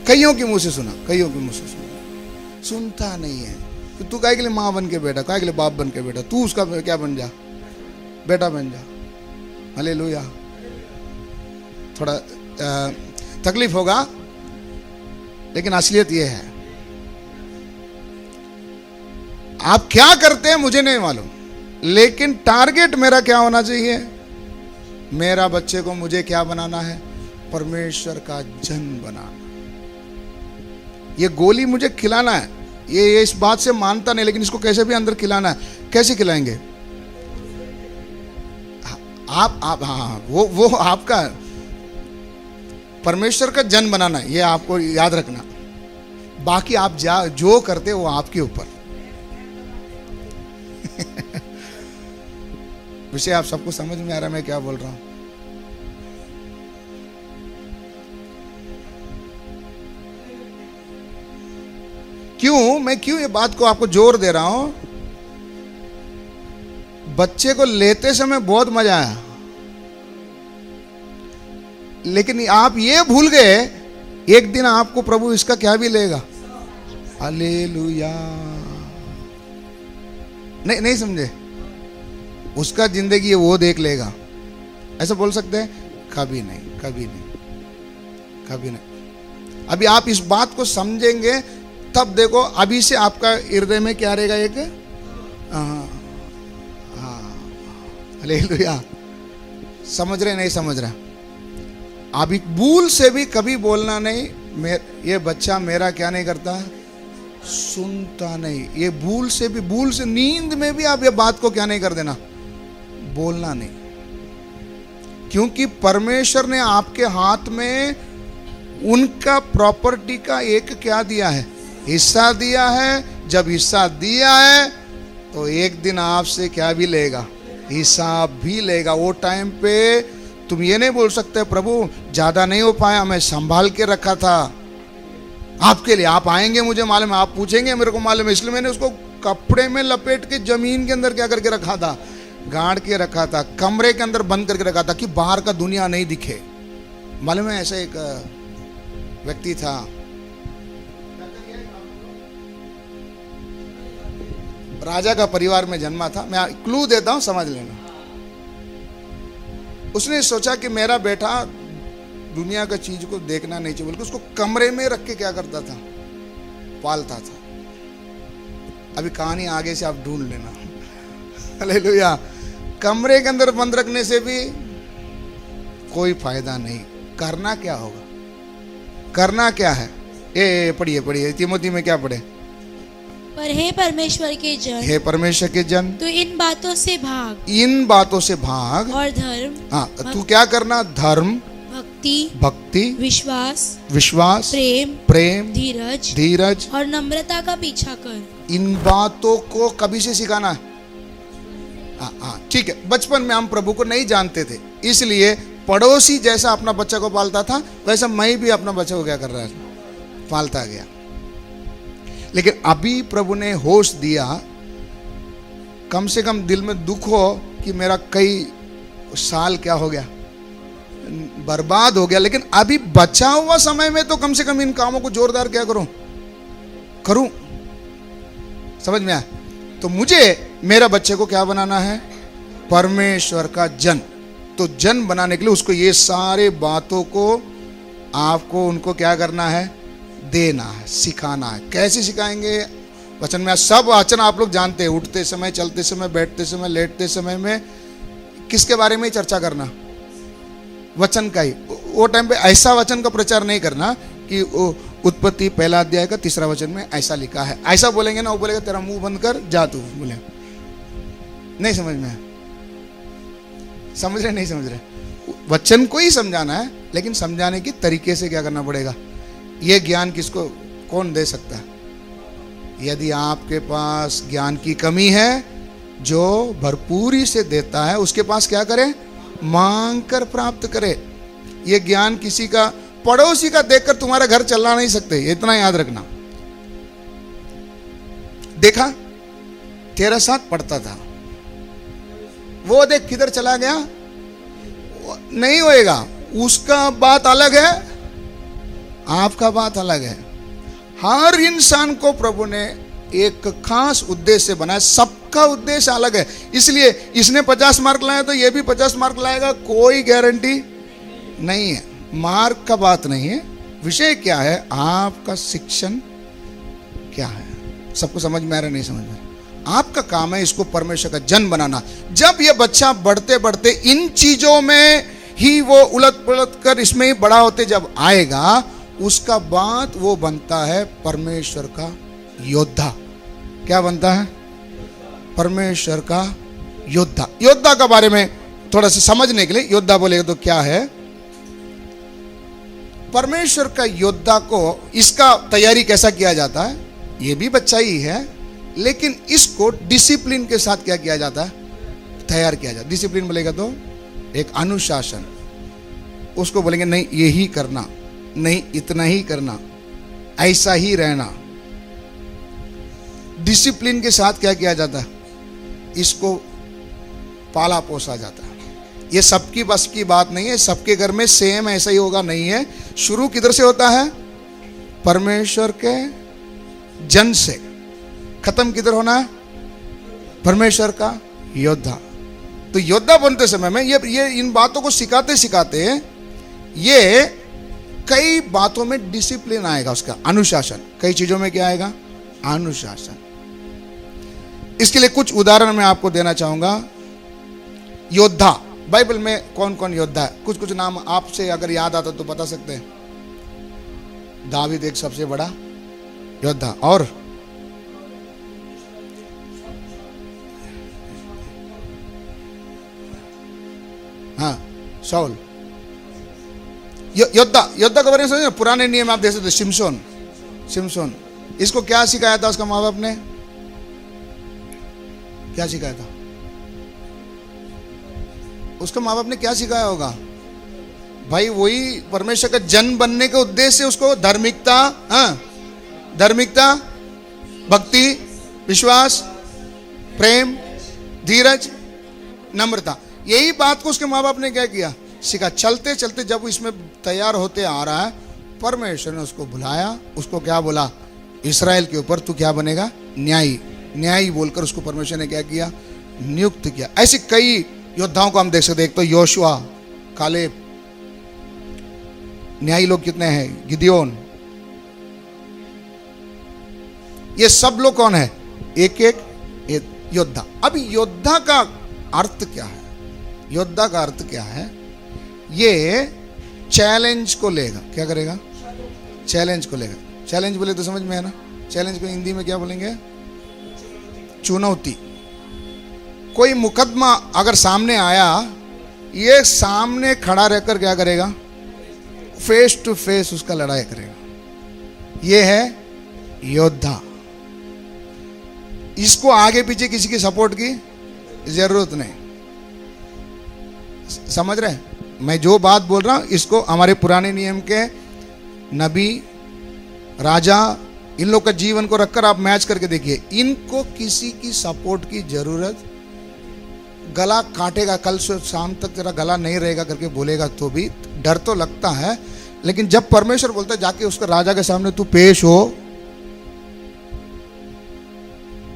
कईयों के मुंह से सुना, सुनता नहीं है। तो तू काहे के लिए माँ बन के बेटा, काहे के लिए बाप बन के बेटा, तू उसका क्या बन जा? बेटा बन जा। हालेलुया। थोड़ा तकलीफ होगा, लेकिन असलियत ये है। आप क्या करते हैं मुझे नहीं मालूम, लेकिन टारगेट मेरा क्या होना चाहिए? मेरा बच्चे को मुझे क्या बनाना है? परमेश्वर का जन बनाना। ये गोली मुझे खिलाना है। ये इस बात से मानता नहीं, लेकिन इसको कैसे भी अंदर खिलाना है। कैसे खिलाएंगे? आप हाँ, वो आपका परमेश्वर का जन बनाना है, ये आपको याद रखना। बाकी आप जो करते वो आपके ऊपर। विषय आप सबको समझ में आ रहा है मैं क्या बोल रहा हूं? क्यों ये बात को आपको जोर दे रहा हूं? बच्चे को लेते समय बहुत मजा आया, लेकिन आप ये भूल गए एक दिन आपको प्रभु इसका क्या भी लेगा। हालेलुया। नहीं समझे? उसका जिंदगी वो देख लेगा, ऐसा बोल सकते हैं? कभी नहीं, कभी नहीं, कभी नहीं। अभी आप इस बात को समझेंगे तब देखो, अभी से आपका हृदय में क्या रहेगा? एक हालेलुया। समझ रहे नहीं समझ रहे? अभी भूल से भी कभी बोलना नहीं, ये बच्चा मेरा क्या नहीं करता, सुनता नहीं। ये भूल से भी, भूल से नींद में भी आप ये बात को क्या नहीं कर देना, बोलना नहीं। क्योंकि परमेश्वर ने आपके हाथ में उनका प्रॉपर्टी का एक क्या दिया है, हिस्सा दिया है। जब हिस्सा दिया है तो एक दिन आपसे क्या भी लेगा, हिसाब भी लेगा। वो टाइम पे तुम ये नहीं बोल सकते प्रभु ज्यादा नहीं हो पाया, मैं संभाल के रखा था आपके लिए, आप आएंगे मुझे मालूम है, आप पूछेंगे मेरे को मालूम है, इसलिए मैंने उसको कपड़े में लपेट के जमीन के अंदर क्या करके रखा था, गाड़ के रखा था, कमरे के अंदर बंद करके रखा था कि बाहर का दुनिया नहीं दिखे। मालूम है, ऐसा एक व्यक्ति था, राजा का परिवार में जन्मा था। मैं क्लू देता हूं, समझ लेना। उसने सोचा कि मेरा बेटा दुनिया का चीज को देखना नहीं चाहिए, बल्कि उसको कमरे में रख के क्या करता था, पालता था। अभी कहानी आगे से आप ढूंढ लेना। हालेलुया। कमरे के अंदर बंद रखने से भी कोई फायदा नहीं। करना क्या होगा, करना क्या है? पढ़िए पढ़िए, तिमोथी में क्या पढ़े? पर हे परमेश्वर के जन, हे परमेश्वर के जन, तू इन बातों से भाग, इन बातों से भाग। और धर्म, हाँ, तू क्या करना? धर्म, भक्ति, भक्ति, विश्वास, विश्वास, प्रेम, प्रेम, धीरज, धीरज और नम्रता का पीछा कर। इन बातों को कभी से सिखाना है? हाँ, ठीक है। बचपन में हम प्रभु को नहीं जानते थे, इसलिए पड़ोसी जैसा अपना बच्चा को पालता था, वैसा मैं भी अपना बच्चा को क्या कर रहा है, पालता गया। लेकिन अभी प्रभु ने होश दिया, कम से कम दिल में दुख हो कि मेरा कई साल क्या हो गया, बर्बाद हो गया। लेकिन अभी बचा हुआ समय में तो कम से कम इन कामों को जोरदार क्या करूं। समझ में आया? तो मुझे मेरा बच्चे को क्या बनाना है? परमेश्वर का जन। तो जन बनाने के लिए उसको ये सारे बातों को आपको उनको क्या करना है, देना है, सिखाना है। कैसे सिखाएंगे? वचन में सब वचन आप लोग जानते हैं। उठते समय, चलते समय, बैठते समय, लेटते समय में किसके बारे में चर्चा करना? वचन का ही। वो टाइम पे ऐसा वचन का प्रचार नहीं करना कि उत्पत्ति पहला अध्याय का 3रा वचन में ऐसा लिखा है, ऐसा बोलेंगे ना, वो बोलेगा तेरा मुंह बंद कर, जा तू, बोले। नहीं समझ में? समझ रहे नहीं समझ रहे? वचन को ही समझाना है, लेकिन समझाने की तरीके से क्या करना पड़ेगा। ये ज्ञान किसको, कौन दे सकता है? यदि आपके पास ज्ञान की कमी है, जो भरपूरी से देता है उसके पास क्या करे, मांग कर प्राप्त करे। ये ज्ञान किसी का, पड़ोसी का देखकर तुम्हारा घर चला नहीं सकते, इतना याद रखना। देखा, तेरा साथ पढ़ता था, वो देख किधर चला गया, नहीं होएगा। उसका बात अलग है, आपका बात अलग है। हर इंसान को प्रभु ने एक खास उद्देश्य बनाया, सबका उद्देश्य अलग है। इसलिए इसने 50 मार्क लाया तो ये भी 50 मार्क लाएगा, कोई गारंटी नहीं है। मार्क का बात नहीं है, विषय क्या है, आपका शिक्षण क्या है। सबको समझ में आ रहा, नहीं समझ में? आपका काम है इसको परमेश्वर का जन बनाना। जब ये बच्चा बढ़ते बढ़ते इन चीजों में ही वो उलट पुलट कर इसमें ही बड़ा होते जब आएगा, उसका बाद वो बनता है परमेश्वर का योद्धा। क्या बनता है? परमेश्वर का योद्धा। योद्धा के बारे में थोड़ा सा समझने के लिए, योद्धा बोलेगा तो क्या है? परमेश्वर का योद्धा को, इसका तैयारी कैसा किया जाता है? ये भी बच्चा ही है, लेकिन इसको डिसिप्लिन के साथ क्या किया जाता है? तैयार किया जाता है। डिसिप्लिन बोलेगा तो एक अनुशासन। उसको बोलेंगे नहीं यही करना, नहीं इतना ही करना, ऐसा ही रहना। डिसिप्लिन के साथ क्या किया जाता है? इसको पाला पोसा जाता है। ये सबकी बस की बात नहीं है, सबके घर में सेम ऐसा ही होगा नहीं है। शुरू किधर से होता है? परमेश्वर के जन से। खत्म किधर होना है? परमेश्वर का योद्धा। तो योद्धा बनते समय में ये इन बातों को सिखाते सिखाते ये कई बातों में डिसिप्लिन आएगा, उसका अनुशासन। कई चीजों में क्या आएगा? अनुशासन। इसके लिए कुछ उदाहरण मैं आपको देना चाहूंगा। योद्धा, बाइबल में कौन कौन योद्धा है? कुछ कुछ नाम आपसे अगर याद आता तो बता सकते हैं। दावीद एक सबसे बड़ा योद्धा, और हाँ शाऊल योद्धा। योद्धा के बारे में समझे? पुराने नियम आप देख सकते। शिमशोन, इसको क्या सिखाया था उसका माँ बाप ने? क्या सिखाया था उसका माँ बाप ने? क्या सिखाया होगा भाई? वही परमेश्वर का जन बनने के उद्देश्य से उसको धार्मिकता, धार्मिकता, भक्ति, विश्वास, प्रेम, धीरज, नम्रता, यही बात को उसके माँ बाप ने क्या किया? सिखा। चलते चलते जब इसमें तैयार होते आ रहा है, परमेश्वर ने उसको बुलाया। उसको क्या बोला? इस्राएल के ऊपर तू क्या बनेगा? न्यायी। न्यायी बोलकर उसको परमेश्वर ने क्या किया? नियुक्त किया। ऐसे कई योद्धाओं को हम देख सकते। एक तो योशुआ, कालेब, न्यायी लोग कितने हैं? गिदियोन, ये सब लोग कौन है? एक एक योद्धा। अब योद्धा का अर्थ क्या है? योद्धा का अर्थ क्या है? ये चैलेंज को लेगा। क्या करेगा? चैलेंज को लेगा। चैलेंज बोले तो समझ में है ना? चैलेंज को हिंदी में क्या बोलेंगे? चुनौती। कोई मुकदमा अगर सामने आया, ये सामने खड़ा रहकर क्या करेगा? फेस टू फेस उसका लड़ाई करेगा। ये है योद्धा। इसको आगे पीछे किसी की सपोर्ट की जरूरत नहीं। समझ रहे? मैं जो बात बोल रहा हूं, इसको हमारे पुराने नियम के नबी, राजा, इन लोग का जीवन को रखकर आप मैच करके देखिए। इनको किसी की सपोर्ट की जरूरत, गला काटेगा, कल से शाम तक तेरा गला नहीं रहेगा करके बोलेगा तो भी डर तो लगता है। लेकिन जब परमेश्वर बोलता है जाके उसका राजा के सामने तू पेश हो,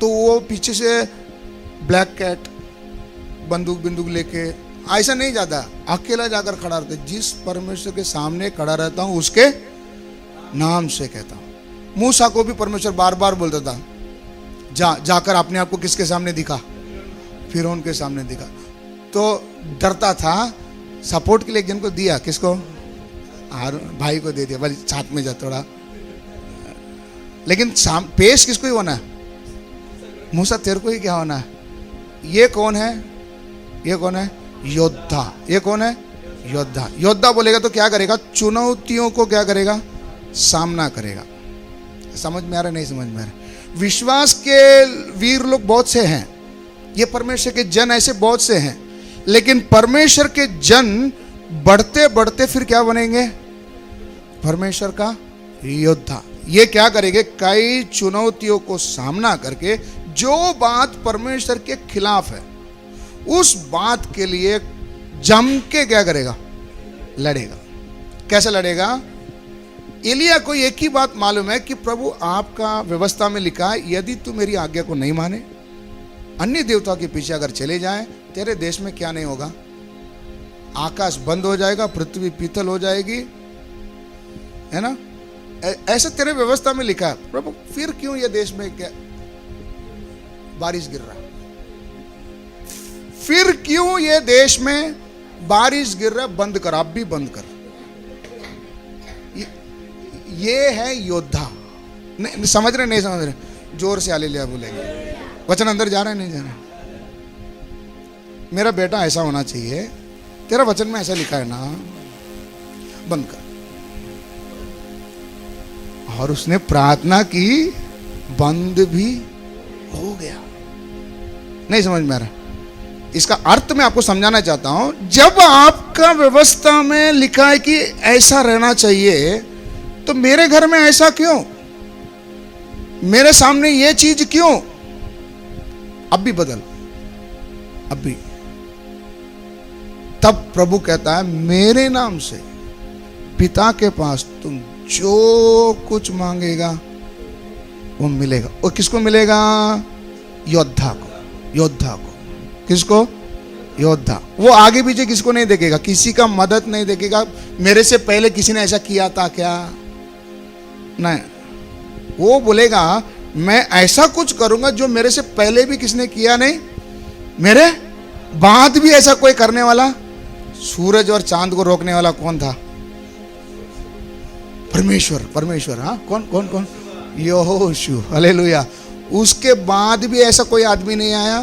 तो वो पीछे से ब्लैक कैट, बंदूक लेके ऐसा नहीं जाता, अकेला जाकर खड़ा रहता है। जिस परमेश्वर के सामने खड़ा रहता हूं उसके नाम से कहता हूं। मूसा को भी परमेश्वर बार बार बोलता था, जाकर अपने आप को किसके सामने दिखा? फिरौन के सामने दिखा। तो डरता था। सपोर्ट के लिए एक जन को दिया। किसको? भाई को दे दिया, भाई साथ में जा थोड़ा। लेकिन पेश किसको ही होना है? मूसा तेरे को ही क्या होना है? ये कौन है? ये कौन है? योद्धा। ये कौन है? योद्धा। योद्धा बोलेगा तो क्या करेगा? चुनौतियों को क्या करेगा? सामना करेगा। समझ में आ रहा? नहीं समझ में आ रहा? विश्वास के वीर लोग बहुत से हैं, ये परमेश्वर के जन ऐसे बहुत से हैं। लेकिन परमेश्वर के जन बढ़ते बढ़ते फिर क्या बनेंगे? परमेश्वर का योद्धा। ये क्या करेंगे? कई चुनौतियों को सामना करके जो बात परमेश्वर के खिलाफ है, उस बात के लिए जम के क्या करेगा? लड़ेगा। कैसे लड़ेगा? एलिया को एक ही बात मालूम है कि प्रभु आपका व्यवस्था में लिखा है, यदि तू मेरी आज्ञा को नहीं माने, अन्य देवताओं के पीछे अगर चले जाए, तेरे देश में क्या नहीं होगा? आकाश बंद हो जाएगा, पृथ्वी पीतल हो जाएगी, है ना? ऐसा तेरे व्यवस्था में लिखा है। प्रभु फिर क्यों ये देश में क्या बारिश गिर रहा है? फिर क्यों ये देश में बारिश गिर रहा है? बंद कर, आप भी बंद कर। ये है योद्धा। नहीं समझ रहे? नहीं समझ रहे? जोर से हालेलुया बोलेंगे। वचन अंदर जा रहा है? नहीं जा रहा? मेरा बेटा ऐसा होना चाहिए, तेरा वचन में ऐसा लिखा है ना, बंद कर। और उसने प्रार्थना की, बंद भी हो गया। नहीं समझ में आ रहा? इसका अर्थ मैं आपको समझाना चाहता हूं। जब आपका व्यवस्था में लिखा है कि ऐसा रहना चाहिए, तो मेरे घर में ऐसा क्यों? मेरे सामने ये चीज क्यों? अब भी बदल, अब भी। तब प्रभु कहता है, मेरे नाम से पिता के पास तुम जो कुछ मांगेगा वो मिलेगा। और किसको मिलेगा? योद्धा को। योद्धा को। किसको? योद्धा। वो आगे पीछे किसको नहीं देखेगा, किसी का मदद नहीं देखेगा, मेरे से पहले किसी ने ऐसा किया था क्या, नहीं। वो बोलेगा मैं ऐसा कुछ करूंगा जो मेरे से पहले भी किसने किया नहीं, मेरे बाद भी ऐसा कोई करने वाला। सूरज और चांद को रोकने वाला कौन था, परमेश्वर, परमेश्वर। हाँ, कौन कौन कौन, यहोशू, हालेलुया। उसके बाद भी ऐसा कोई आदमी नहीं आया,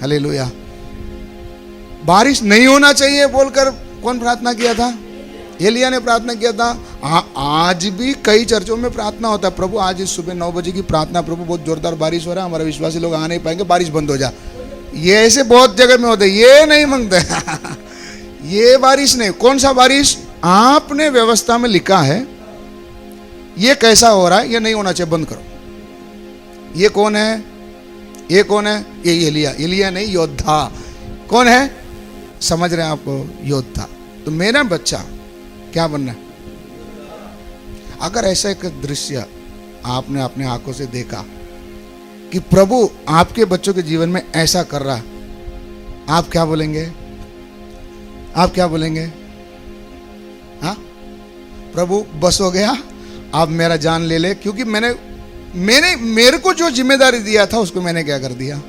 हालेलुया। बारिश नहीं होना चाहिए बोलकर कौन प्रार्थना किया था, एलिया ने प्रार्थना किया था। आज भी कई चर्चों में प्रार्थना होता है, प्रभु आज इस सुबह 9 बजे की प्रार्थना, प्रभु बहुत जोरदार बारिश हो रहा है, हमारे विश्वासी लोग आ नहीं पाएंगे, बारिश बंद हो जा। ये ऐसे बहुत जगह में होते, ये नहीं मांगते ये बारिश नहीं। कौन सा बारिश, आपने व्यवस्था में लिखा है ये कैसा हो रहा है, ये नहीं होना चाहिए, बंद करो। ये कौन है, ये कौन है, ये एलिया। एलिया नहीं, योद्धा। कौन है, समझ रहे हैं आपको, योद्धा। तो मेरा बच्चा क्या बनना है, अगर ऐसा एक दृश्य आपने अपने आंखों से देखा कि प्रभु आपके बच्चों के जीवन में ऐसा कर रहा, आप क्या बोलेंगे, आप क्या बोलेंगे, हाँ प्रभु बस हो गया, आप मेरा जान ले ले, क्योंकि मेरे को जो जिम्मेदारी दिया था उसको मैंने क्या कर दिया,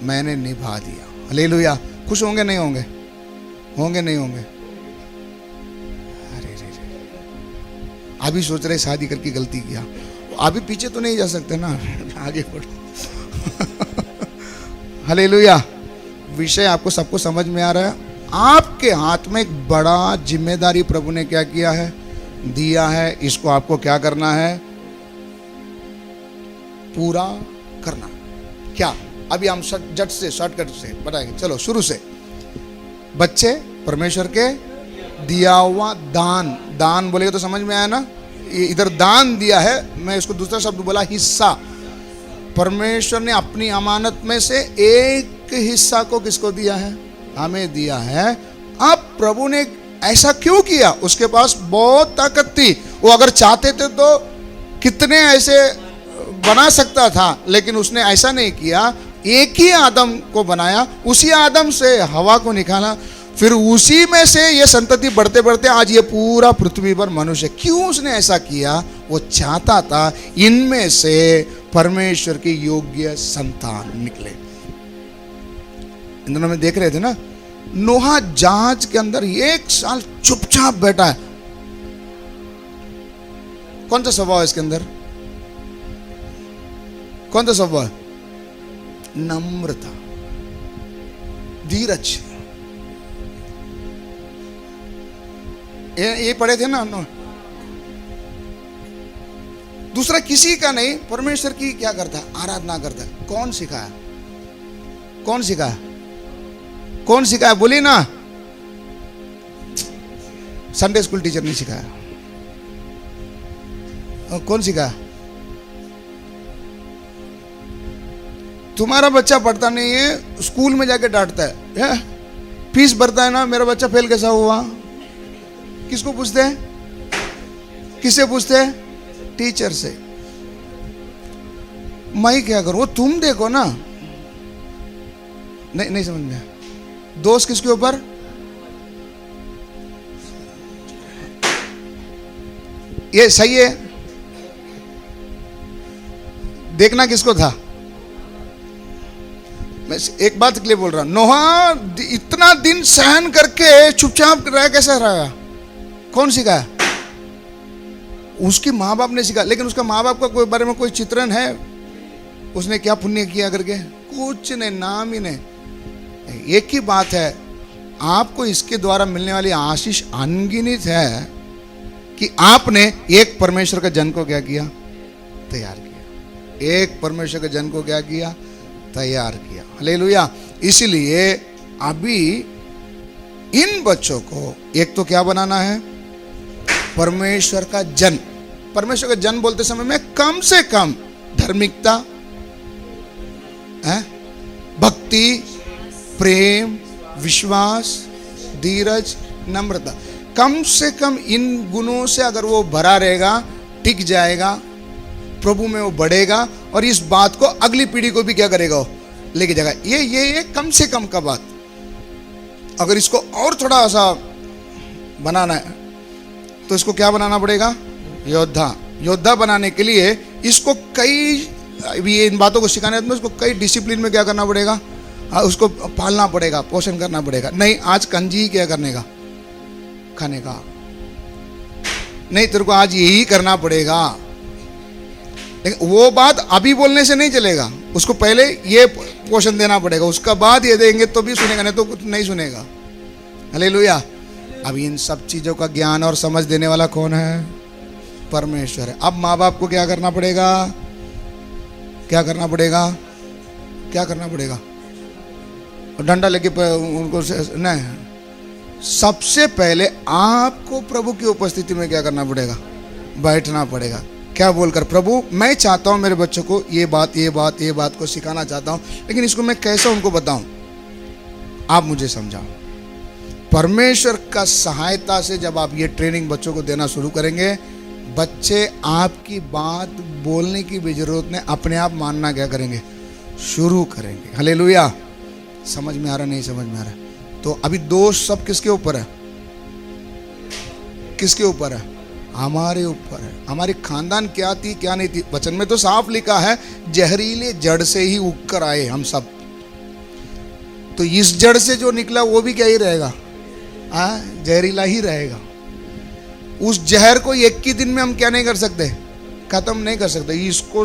मैंने निभा दिया। हालेलुया। खुश होंगे नहीं होंगे, होंगे नहीं होंगे। अरे रे रे, अभी सोच रहे शादी करके गलती किया, अभी पीछे तो नहीं जा सकते ना, आगे बढ़ो हालेलुया। विषय आपको सबको समझ में आ रहा है। आपके हाथ में एक बड़ा जिम्मेदारी प्रभु ने क्या किया है, दिया है। इसको आपको क्या करना है, पूरा करना। क्या, अभी हम झट से शॉर्टकट से बताएंगे। चलो शुरू से। बच्चे परमेश्वर के दिया हुआ दान, दान बोलेगा तो समझ में आया ना, इधर दान दिया है, मैं इसको दूसरा शब्द बोला हिस्सा। परमेश्वर ने अपनी अमानत में से एक हिस्सा को किसको दिया है, हमें दिया है। अब प्रभु ने ऐसा क्यों किया, उसके पास बहुत ताकत थी, वो अगर चाहते थे तो कितने ऐसे बना सकता था, लेकिन उसने ऐसा नहीं किया। एक ही आदम को बनाया, उसी आदम से हवा को निकाला, फिर उसी में से ये संतति बढ़ते बढ़ते आज ये पूरा पृथ्वी पर मनुष्य। क्यों उसने ऐसा किया, वो चाहता था इनमें से परमेश्वर की योग्य संतान निकले। इन दिनों में देख रहे थे ना, नोहा जहाज के अंदर 1 साल चुपचाप बैठा है। कौन सा स्वभाव है इसके अंदर, कौन सा स्वभाव है, नम्रता, धीरज। ये पढ़े थे ना, दूसरा किसी का नहीं, परमेश्वर की क्या करता है, आराधना करता है। कौन सिखाया, कौन सिखाया, कौन सिखाया, बोली ना, संडे स्कूल टीचर नहीं सिखाया, कौन सिखाया, तुम्हारा बच्चा पढ़ता नहीं है, स्कूल में जाके डांटता है, फीस भरता है ना, मेरा बच्चा फेल कैसा हुआ, किसको पूछते हैं, किससे पूछते हैं, टीचर से। मैं क्या करूं, वो तुम देखो ना, नहीं समझ में। दोष किसके ऊपर, ये सही है, देखना किसको था। मैं एक बात के लिए बोल रहा हूं, नोहा इतना दिन सहन करके चुपचाप रहा, कैसा रहा, कौन सिखाया, उसके माँ बाप ने सिखाया। लेकिन उसका माँ बाप का कोई बारे में कोई चित्रण है, उसने क्या पुण्य किया करके, कुछ नहीं, नाम ही नहीं। एक ही बात है, आपको इसके द्वारा मिलने वाली आशीष अनगिनत है कि आपने एक परमेश्वर का जन को क्या किया, तैयार किया। एक परमेश्वर के जन को क्या किया, तैयार किया। हालेलुया। इसलिए अभी इन बच्चों को एक तो क्या बनाना है, परमेश्वर का जन। परमेश्वर का जन बोलते समय में कम से कम धार्मिकता, भक्ति, प्रेम, विश्वास, धीरज, नम्रता, कम से कम इन गुणों से अगर वो भरा रहेगा, टिक जाएगा, प्रभु में वो बढ़ेगा, और इस बात को अगली पीढ़ी को भी क्या करेगा, वो लेके जाएगा। ये कम से कम का बात। अगर इसको और थोड़ा सा बनाना है तो इसको क्या बनाना पड़ेगा? योद्धा। योद्धा बनाने के लिए इसको कई, अभी इन बातों को सिखाने में उसको कई डिसिप्लिन में क्या करना पड़ेगा, उसको पालना पड़ेगा, पोषण करना पड़ेगा। नहीं आज कंजी क्या करने का, खाने का, नहीं तेरे को आज यही करना पड़ेगा। लेकिन वो बात अभी बोलने से नहीं चलेगा, उसको पहले ये पोषण देना पड़ेगा, उसका बाद ये देंगे तो भी सुनेगा, नहीं तो कुछ नहीं सुनेगा। हालेलुया। अब इन सब चीजों का ज्ञान और समझ देने वाला कौन है? परमेश्वर है। अब माँ बाप को क्या करना पड़ेगा? क्या करना पड़ेगा? क्या करना पड़ेगा? डंडा लेके उनको नहीं, सबसे पहले आपको प्रभु की उपस्थिति में क्या करना पड़ेगा? बैठना पड़ेगा। क्या बोलकर, प्रभु मैं चाहता हूं मेरे बच्चों को ये बात को सिखाना चाहता हूं, लेकिन इसको मैं कैसे उनको बताऊं, आप मुझे समझाओ। परमेश्वर का सहायता से जब आप ये ट्रेनिंग बच्चों को देना शुरू करेंगे, बच्चे आपकी बात बोलने की भी जरूरत नहीं, अपने आप मानना क्या करेंगे? शुरू करेंगे। हालेलुया। समझ में आ रहा? नहीं समझ में आ रहा? तो अभी दोष सब किसके ऊपर है? किसके ऊपर है? हमारे ऊपर है। हमारी खानदान क्या थी क्या नहीं थी, वचन में तो साफ लिखा है, जहरीले जड़ से ही उग कर आए हम सब। तो इस जड़ से जो निकला वो भी क्या ही रहेगा? जहरीला ही रहेगा। उस जहर को एक ही दिन में हम क्या नहीं कर सकते? खत्म नहीं कर सकते। इसको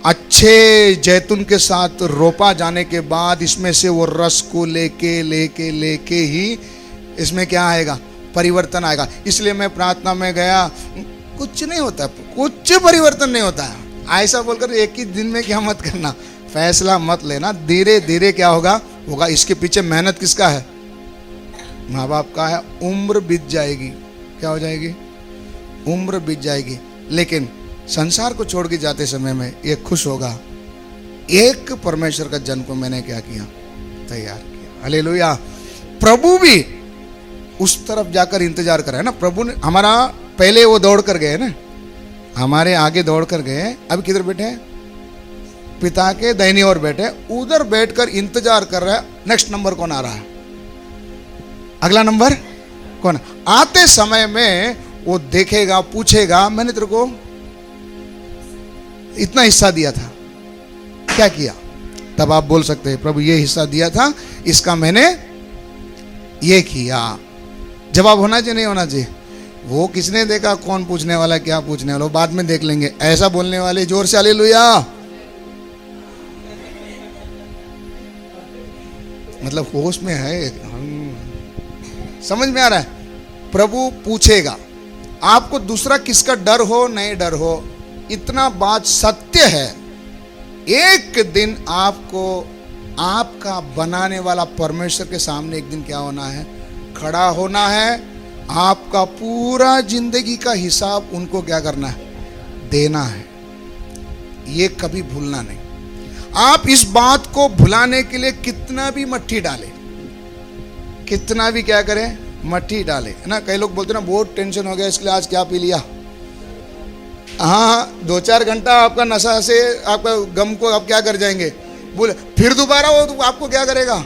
अच्छे जैतून के साथ रोपा जाने के बाद इसमें से वो रस को लेके ही इसमें क्या आएगा? परिवर्तन आएगा। इसलिए मैं प्रार्थना में गया, कुछ नहीं होता, कुछ परिवर्तन नहीं होता है। ऐसा बोलकर एक ही दिन में क्या मत करना, फैसला मत लेना। धीरे धीरे क्या होगा? इसके पीछे मेहनत किसका है? माँ बाप का है। उम्र बीत जाएगी, क्या हो जाएगी? उम्र बीत जाएगी। लेकिन संसार को छोड़ के जाते समय में ये खुश होगा, एक परमेश्वर का जन को मैंने क्या किया? तैयार किया। हालेलुया। प्रभु भी उस तरफ जाकर इंतजार कर रहा है ना। प्रभु ने हमारा पहले वो दौड़ कर गए ना, हमारे आगे दौड़ कर गए। अब किधर बैठे? पिता के दाहिनी ओर बैठे, उधर बैठकर इंतजार कर रहा है नेक्स्ट नंबर कौन आ रहा है, अगला नंबर कौन। आते समय में वो देखेगा, पूछेगा मैंने तेरे को इतना हिस्सा दिया था, क्या किया? तब आप बोल सकते हैं प्रभु ये हिस्सा दिया था, इसका मैंने ये किया। जवाब होना चाहिए नहीं होना चाहिए? वो किसने देखा, कौन पूछने वाला, क्या पूछने वाला, बाद में देख लेंगे। ऐसा बोलने वाले जोर से हालेलुया। मतलब होश में है, समझ में आ रहा है? प्रभु पूछेगा आपको, दूसरा किसका डर हो नहीं डर हो, इतना बात सत्य है। एक दिन आपको आपका बनाने वाला परमेश्वर के सामने एक दिन क्या होना है? खड़ा होना है। आपका पूरा जिंदगी का हिसाब उनको क्या करना है? देना है। ये कभी भूलना नहीं। आप इस बात को भुलाने के लिए कितना भी मट्ठी डालें, कितना भी क्या करें, मट्ठी डालें, है ना। कई लोग बोलते हैं ना बहुत टेंशन हो गया इसलिए आज क्या पी लिया। हाँ 2-4 घंटा आपका नशा से आपका गम को आप क्या कर जाएंगे, बोले फिर दोबारा वो तो आपको क्या करेगा?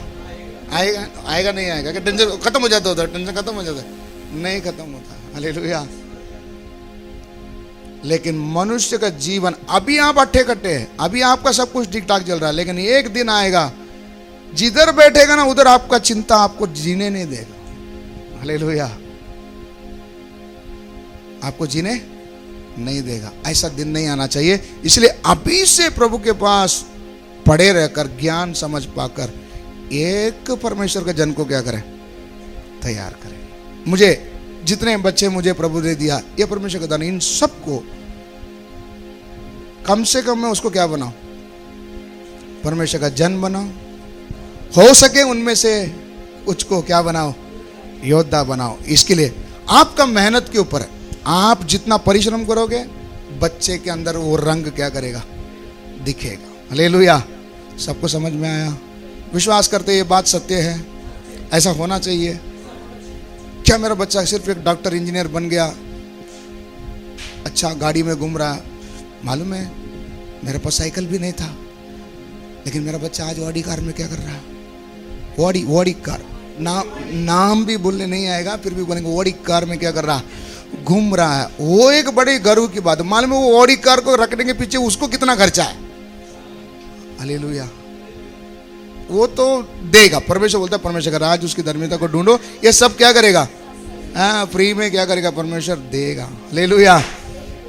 आएगा आएगा नहीं आएगा? कि टेंशन खत्म हो जाता होता है, टेंशन खत्म हो जाता है? नहीं खत्म होता। हालेलुया। लेकिन मनुष्य का जीवन अभी आप अट्ठे कट्टे हैं, अभी आपका सब कुछ ठीक ठाक चल रहा है, लेकिन एक दिन आएगा जिधर बैठेगा ना उधर आपका चिंता आपको जीने नहीं देगा। हालेलुया। आपको जीने नहीं देगा। ऐसा दिन नहीं आना चाहिए। इसलिए अभी से प्रभु के पास पड़े रहकर ज्ञान समझ पाकर एक परमेश्वर के जन को क्या करें? तैयार करें। मुझे जितने बच्चे मुझे प्रभु ने दिया, ये परमेश्वर का दान, इन सबको कम से कम मैं उसको क्या बनाऊं? परमेश्वर का जन बनाओ। हो सके उनमें से कुछ को क्या बनाओ? योद्धा बनाओ। इसके लिए आपका मेहनत के ऊपर है। आप जितना परिश्रम करोगे बच्चे के अंदर वो रंग क्या करेगा? दिखेगा। हालेलुया। सबको समझ में आया? विश्वास करते ये बात सत्य है, ऐसा होना चाहिए। क्या मेरा बच्चा सिर्फ एक डॉक्टर इंजीनियर बन गया, अच्छा गाड़ी में घूम रहा? मालूम है मेरे पास साइकिल भी नहीं था, लेकिन मेरा बच्चा आज ऑडी कार में क्या कर रहा है? ऑडी कार, नाम भी बोलने नहीं आएगा, फिर भी बोलेंगे ऑडी कार में क्या कर रहा, घूम रहा है। वो एक बड़ी गर्व की बात है। मालूम है वो ऑडी कार को रखने के पीछे उसको कितना खर्चा है? हालेलुया। वो तो देगा। परमेश्वर बोलता है परमेश्वर का राज उसकी धार्मिकता को ढूंढो, ये सब क्या करेगा? फ्री में क्या करेगा? परमेश्वर देगा। हालेलुया।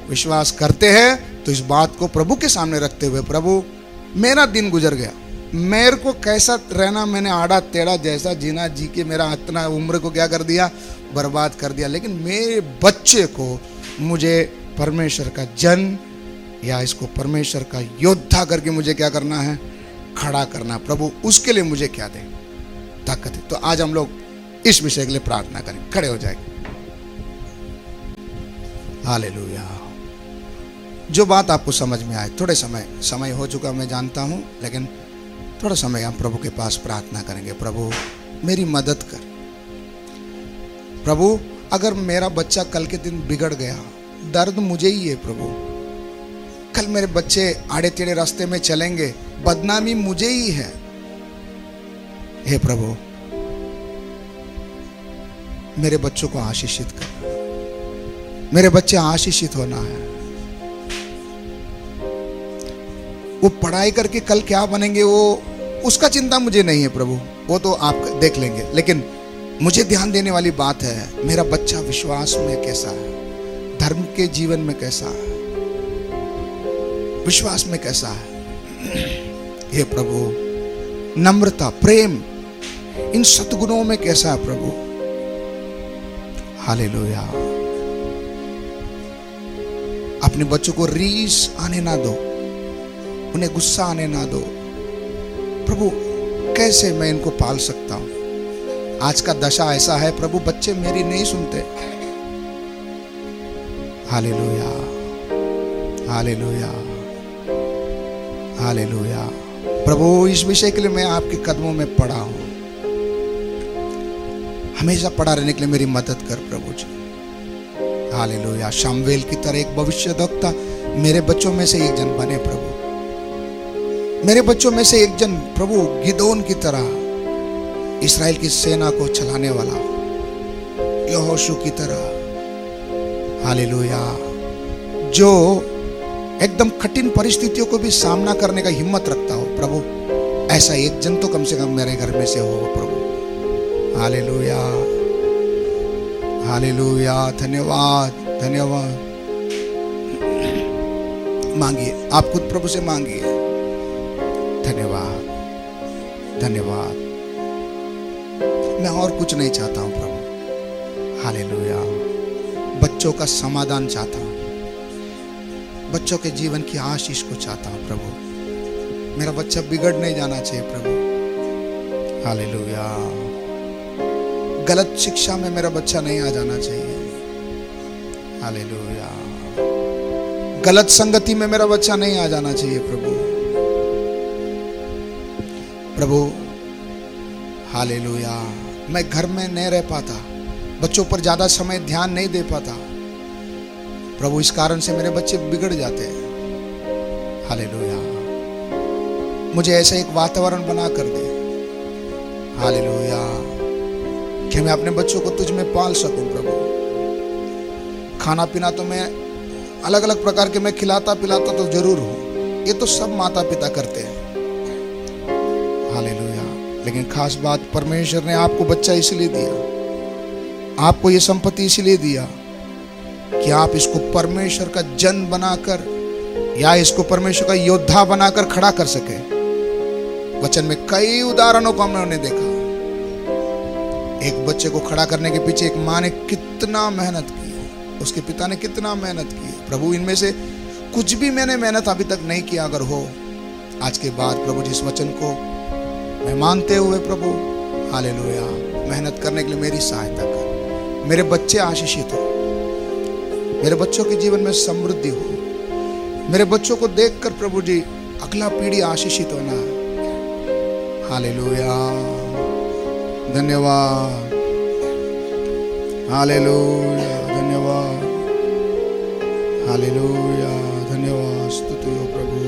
विश्वास करते हैं तो इस बात को प्रभु के सामने रखते हुए, प्रभु मेरा दिन गुजर गया, मेरे को कैसा रहना, मैंने आड़ा टेढ़ा जैसा जीना जी के मेरा इतना उम्र को क्या कर दिया? बर्बाद कर दिया। लेकिन मेरे बच्चे को मुझे परमेश्वर का जन या इसको परमेश्वर का योद्धा करके मुझे क्या करना है? खड़ा करना। प्रभु उसके लिए मुझे क्या दे? ताकत है। तो आज हम लोग इस विषय के लिए प्रार्थना करें। खड़े हो जाएंगे। हालेलुया। जो बात आपको समझ में आए, थोड़े समय हो चुका मैं जानता हूं, लेकिन थोड़ा समय हम प्रभु के पास प्रार्थना करेंगे। प्रभु मेरी मदद कर। प्रभु अगर मेरा बच्चा कल के दिन बिगड़ गया, दर्द मुझे ही है प्रभु। कल मेरे बच्चे आड़े टेढ़े रास्ते में चलेंगे, बदनामी मुझे ही है। हे प्रभु मेरे बच्चों को आशीषित कर। मेरे बच्चे आशीषित होना है। वो पढ़ाई करके कल क्या बनेंगे वो उसका चिंता मुझे नहीं है प्रभु, वो तो आप देख लेंगे। लेकिन मुझे ध्यान देने वाली बात है मेरा बच्चा विश्वास में कैसा है, धर्म के जीवन में कैसा है, विश्वास में कैसा है। हे प्रभु नम्रता, प्रेम, इन सद्गुणों में कैसा है प्रभु। हालेलुया। अपने बच्चों को रीस आने ना दो, उन्हें गुस्सा आने ना दो प्रभु। कैसे मैं इनको पाल सकता हूं? आज का दशा ऐसा है प्रभु, बच्चे मेरी नहीं सुनते। Hallelujah, hallelujah, hallelujah. प्रभु इस विषय के लिए मैं आपके कदमों में पड़ा हूं। हमेशा पड़ा रहने के लिए मेरी मदद कर प्रभु जी। हालेलुया। शामुएल की तरह एक भविष्यद्वक्ता मेरे बच्चों में से एक जन बने प्रभु। मेरे बच्चों में से एक जन प्रभु गिदोन की तरह इस्राएल की सेना को चलाने वाला, यहोशू की तरह। हालेलुया। जो एकदम कठिन परिस्थितियों को भी सामना करने का हिम्मत रखता हो प्रभु, ऐसा एक जन तो कम से कम मेरे घर में से हो प्रभु। Hallelujah, hallelujah. धन्यवाद, धन्यवाद। मांगिए, आप खुद प्रभु से मांगिए। धन्यवाद, धन्यवाद। मैं और कुछ नहीं चाहता हूं प्रभु। हालेलुया। बच्चों का समाधान चाहता हूं, बच्चों के जीवन की आशीष को चाहता हूं प्रभु। मेरा बच्चा बिगड़ नहीं जाना चाहिए प्रभु। हालेलुया। गलत शिक्षा में मेरा बच्चा नहीं आ जाना चाहिए। हालेलुया। गलत संगति में मेरा बच्चा नहीं आ जाना चाहिए प्रभु। प्रभु हालेलुया। मैं घर में नहीं रह पाता, बच्चों पर ज्यादा समय ध्यान नहीं दे पाता प्रभु। इस कारण से मेरे बच्चे बिगड़ जाते हैं। हालेलुया। मुझे ऐसा एक वातावरण बना कर दे। हालेलुया। कि मैं अपने बच्चों को तुझ में पाल सकूं प्रभु। खाना पीना तो मैं अलग अलग प्रकार के मैं खिलाता पिलाता तो जरूर हूं, ये तो सब माता पिता करते हैं। हालेलुया। लेकिन खास बात, परमेश्वर ने आपको बच्चा इसलिए दिया, आपको ये संपत्ति इसलिए दिया कि आप इसको परमेश्वर का जन बनाकर या इसको परमेश्वर का योद्धा बनाकर खड़ा कर सके। वचन में कई उदाहरणों को हमने देखा। एक बच्चे को खड़ा करने के पीछे एक माँ ने कितना मेहनत की, उसके पिता ने कितना मेहनत की। प्रभु इनमें से कुछ भी मैंने मेहनत अभी तक नहीं किया अगर हो, आज के बाद प्रभु जिस वचन को मैं मानते हुए प्रभु हालेलुया मेहनत करने के लिए मेरी सहायता कर। मेरे बच्चे आशीषित हो, मेरे बच्चों के जीवन में समृद्धि हो। मेरे बच्चों को देखकर प्रभु जी अगला पीढ़ी आशीषित होना है। हालेलुया। धन्यवाद। हालेलुया। धन्यवाद। हालेलुया। धन्यवाद। स्तुति हो प्रभु।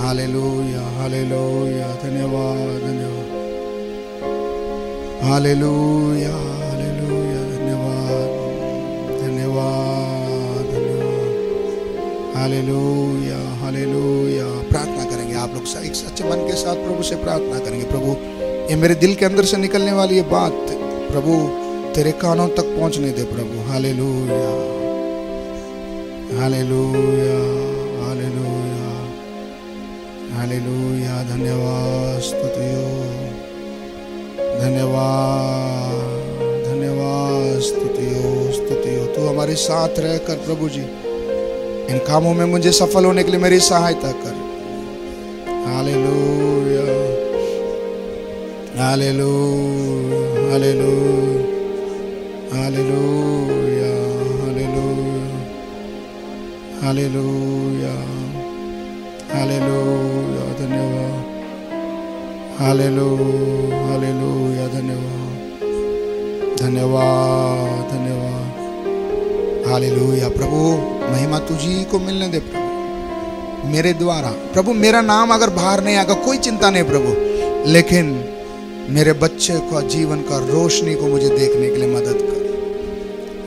हालेलुया हालेलुया, धन्यवाद धन्यवाद, हालेलुया हालेलुया, धन्यवाद धन्यवाद धन्यवाद, हालेलुया हालेलुया। प्रार्थना करेंगे आप लोग एक सच्चे मन के साथ प्रभु से प्रार्थना करेंगे। प्रभु ये मेरे दिल के अंदर से निकलने वाली ये बात प्रभु तेरे कानों तक पहुंचने दे प्रभु। हालेलुया हालेलुया हालेलुया हालेलुया, धन्यवाद स्तुतियो, धन्यवाद धन्यवाद, स्तुतियो स्तुतियो। तू हमारे साथ रहकर प्रभु जी इन कामों में मुझे सफल होने के लिए मेरी सहायता कर। Hallelujah hallelujah hallelujah hallelujah hallelujah hallelujah hallelujah, धन्यवाद, हालेलुया हालेलुया, धन्यवाद धन्यवाद धन्यवाद, हालेलुया। प्रभु महिमा तुझी को मिलने दे प्रभु मेरे द्वारा। प्रभु मेरा नाम अगर बाहर नहीं आएगा कोई चिंता नहीं प्रभु, लेकिन मेरे बच्चे का जीवन का रोशनी को मुझे देखने के लिए मदद कर,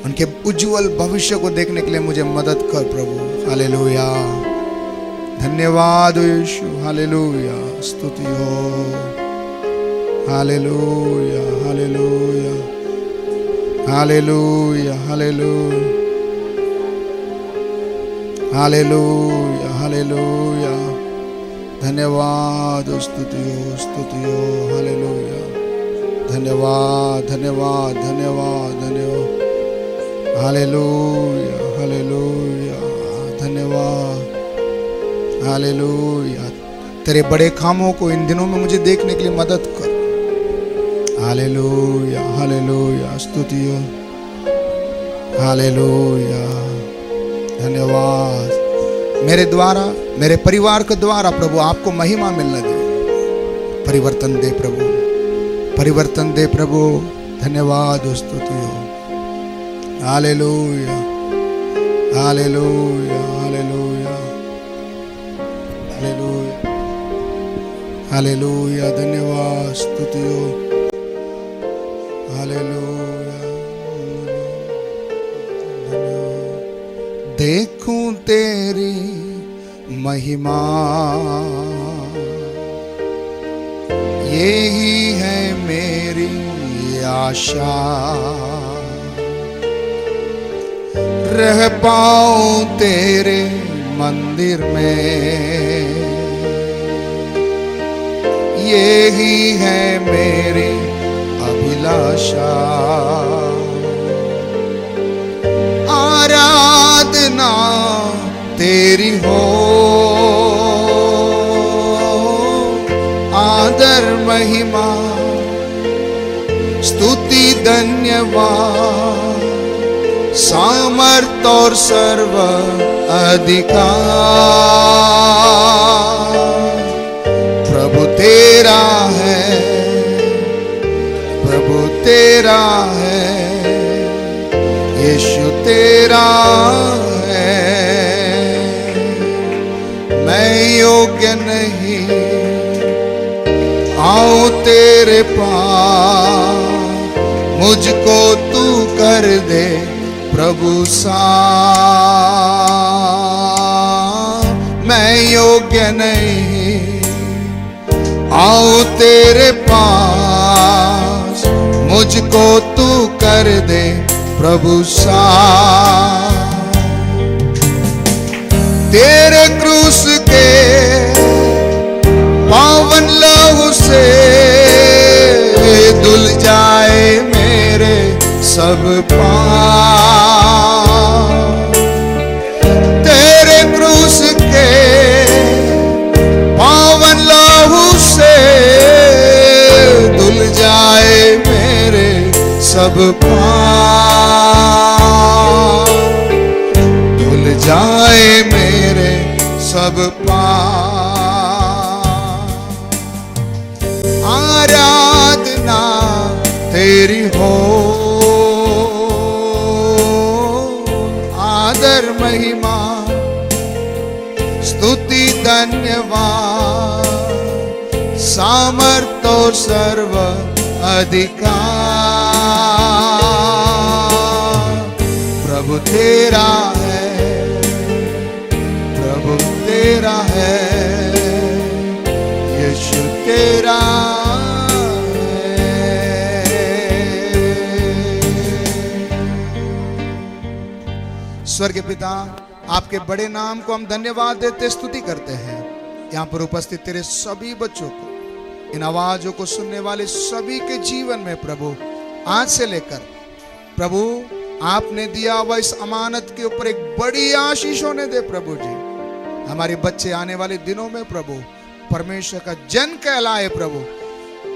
उनके उज्जवल भविष्य को देखने के लिए मुझे मदद कर प्रभु। हालेलुया, धन्यवाद यीशु, हालेलुया, स्तुति हो, hallelujah hallelujah hallelujah hallelujah hallelujah hallelujah, धन्यवाद स्तुति हो, हालेलुया, धन्यवाद धन्यवाद धन्यवाद धन्यवाद, हालेलुया हालेलुया, धन्यवाद, हालेलुया। तेरे बड़े कामों को इन दिनों में मुझे देखने के लिए मदद कर। हालेलुया हालेलुया, स्तुति हो, हालेलुया, धन्यवाद। मेरे द्वारा, मेरे परिवार के द्वारा प्रभु आपको महिमा मिलने दे, परिवर्तन दे प्रभु, परिवर्तन दे प्रभु। धन्यवाद स्तुति हो, hallelujah hallelujah hallelujah hallelujah hallelujah, धन्यवाद स्तुति हो, हालेलुया। देखूं तेरी महिमा, यही है मेरी आशा, रह पाऊं तेरे मंदिर में, यही है मेरी अभिलाषा। आराधना तेरी हो, आदर महिमा स्तुति धन्यवाद, सामर्थ और सर्व अधिकार प्रभु तेरा है, प्रभु तेरा है, यीशु तेरा है। मैं योग्य नहीं आऊं तेरे पास, मुझको तू कर दे प्रभु सा। मैं योग्य नहीं आऊं तेरे पास, मुझको तू कर दे प्रभु सा। तेरे क्रूस के पावन लहू से धुल जाए मेरे सब पाप। तेरे क्रूस के पावन लहू से धुल जाए मेरे सब पाप, धुल जाए मेरे सब पाप। आराधना तेरी हो, आदर महिमा स्तुति धन्यवाद, सर्व अधिकार प्रभु तेरा है, प्रभु तेरा है, यीशु तेरा स्वर्गीय पिता, आपके बड़े नाम को हम धन्यवाद देते स्तुति करते हैं। यहाँ पर उपस्थित तेरे सभी बच्चों को, इन आवाजों को सुनने वाले सभी के जीवन में प्रभु आज से लेकर प्रभु आपने दिया हुआ इस अमानत के ऊपर एक बड़ी आशीष होने दे प्रभु जी। हमारे बच्चे आने वाले दिनों में प्रभु परमेश्वर का जन कहलाए प्रभु,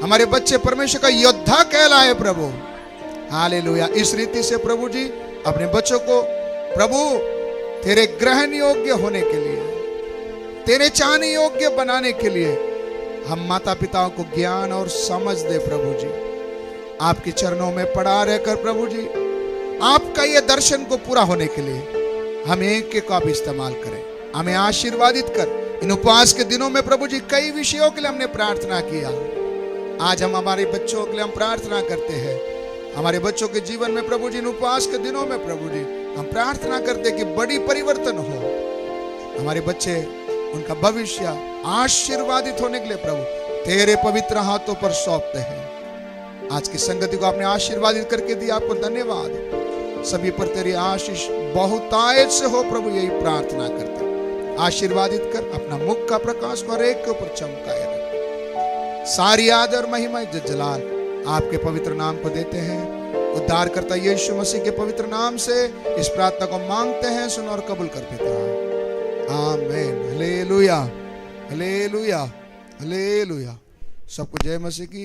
हमारे बच्चे परमेश्वर का योद्धा कहलाए प्रभु। हालेलुया। इस रीति से प्रभु जी अपने बच्चों को प्रभु तेरे ग्रहण योग्य होने के लिए, तेरे चाहने योग्य बनाने के लिए हम माता पिताओं को ज्ञान और समझ दे प्रभु जी। आपके चरणों में पड़ा रहकर प्रभु जी आपका ये दर्शन को पूरा होने के लिए हम एक एक को आप इस्तेमाल करें, हमें आशीर्वादित कर। इन उपवास के दिनों में प्रभु जी कई विषयों के लिए हमने प्रार्थना किया, आज हम हमारे बच्चों के लिए हम प्रार्थना करते हैं। हमारे बच्चों के जीवन में प्रभु जी इन उपवास के दिनों में प्रभु जी हम प्रार्थना करते कि बड़ी परिवर्तन हो, हमारे बच्चे उनका भविष्य आशीर्वादित होने के लिए प्रभु तेरे पवित्र हाथों पर सौंपते हैं। आज की संगति को आपने आशीर्वादित करके दिया, आपको धन्यवाद। सभी पर तेरी आशीष बहुतायत से हो प्रभु, यही प्रार्थना करते। आशीर्वादित कर, अपना मुख का प्रकाश को हर एक के ऊपर चमकाए रख। सारी आदर महिमा इज्जत जलाल आपके पवित्र नाम को देते हैं। उद्धारकर्ता यीशु मसीह के पवित्र नाम से इस प्रार्थना को मांगते हैं, सुन और कबूल कर पिता। आमीन। Hallelujah, hallelujah, hallelujah. सबको जय मसीह की।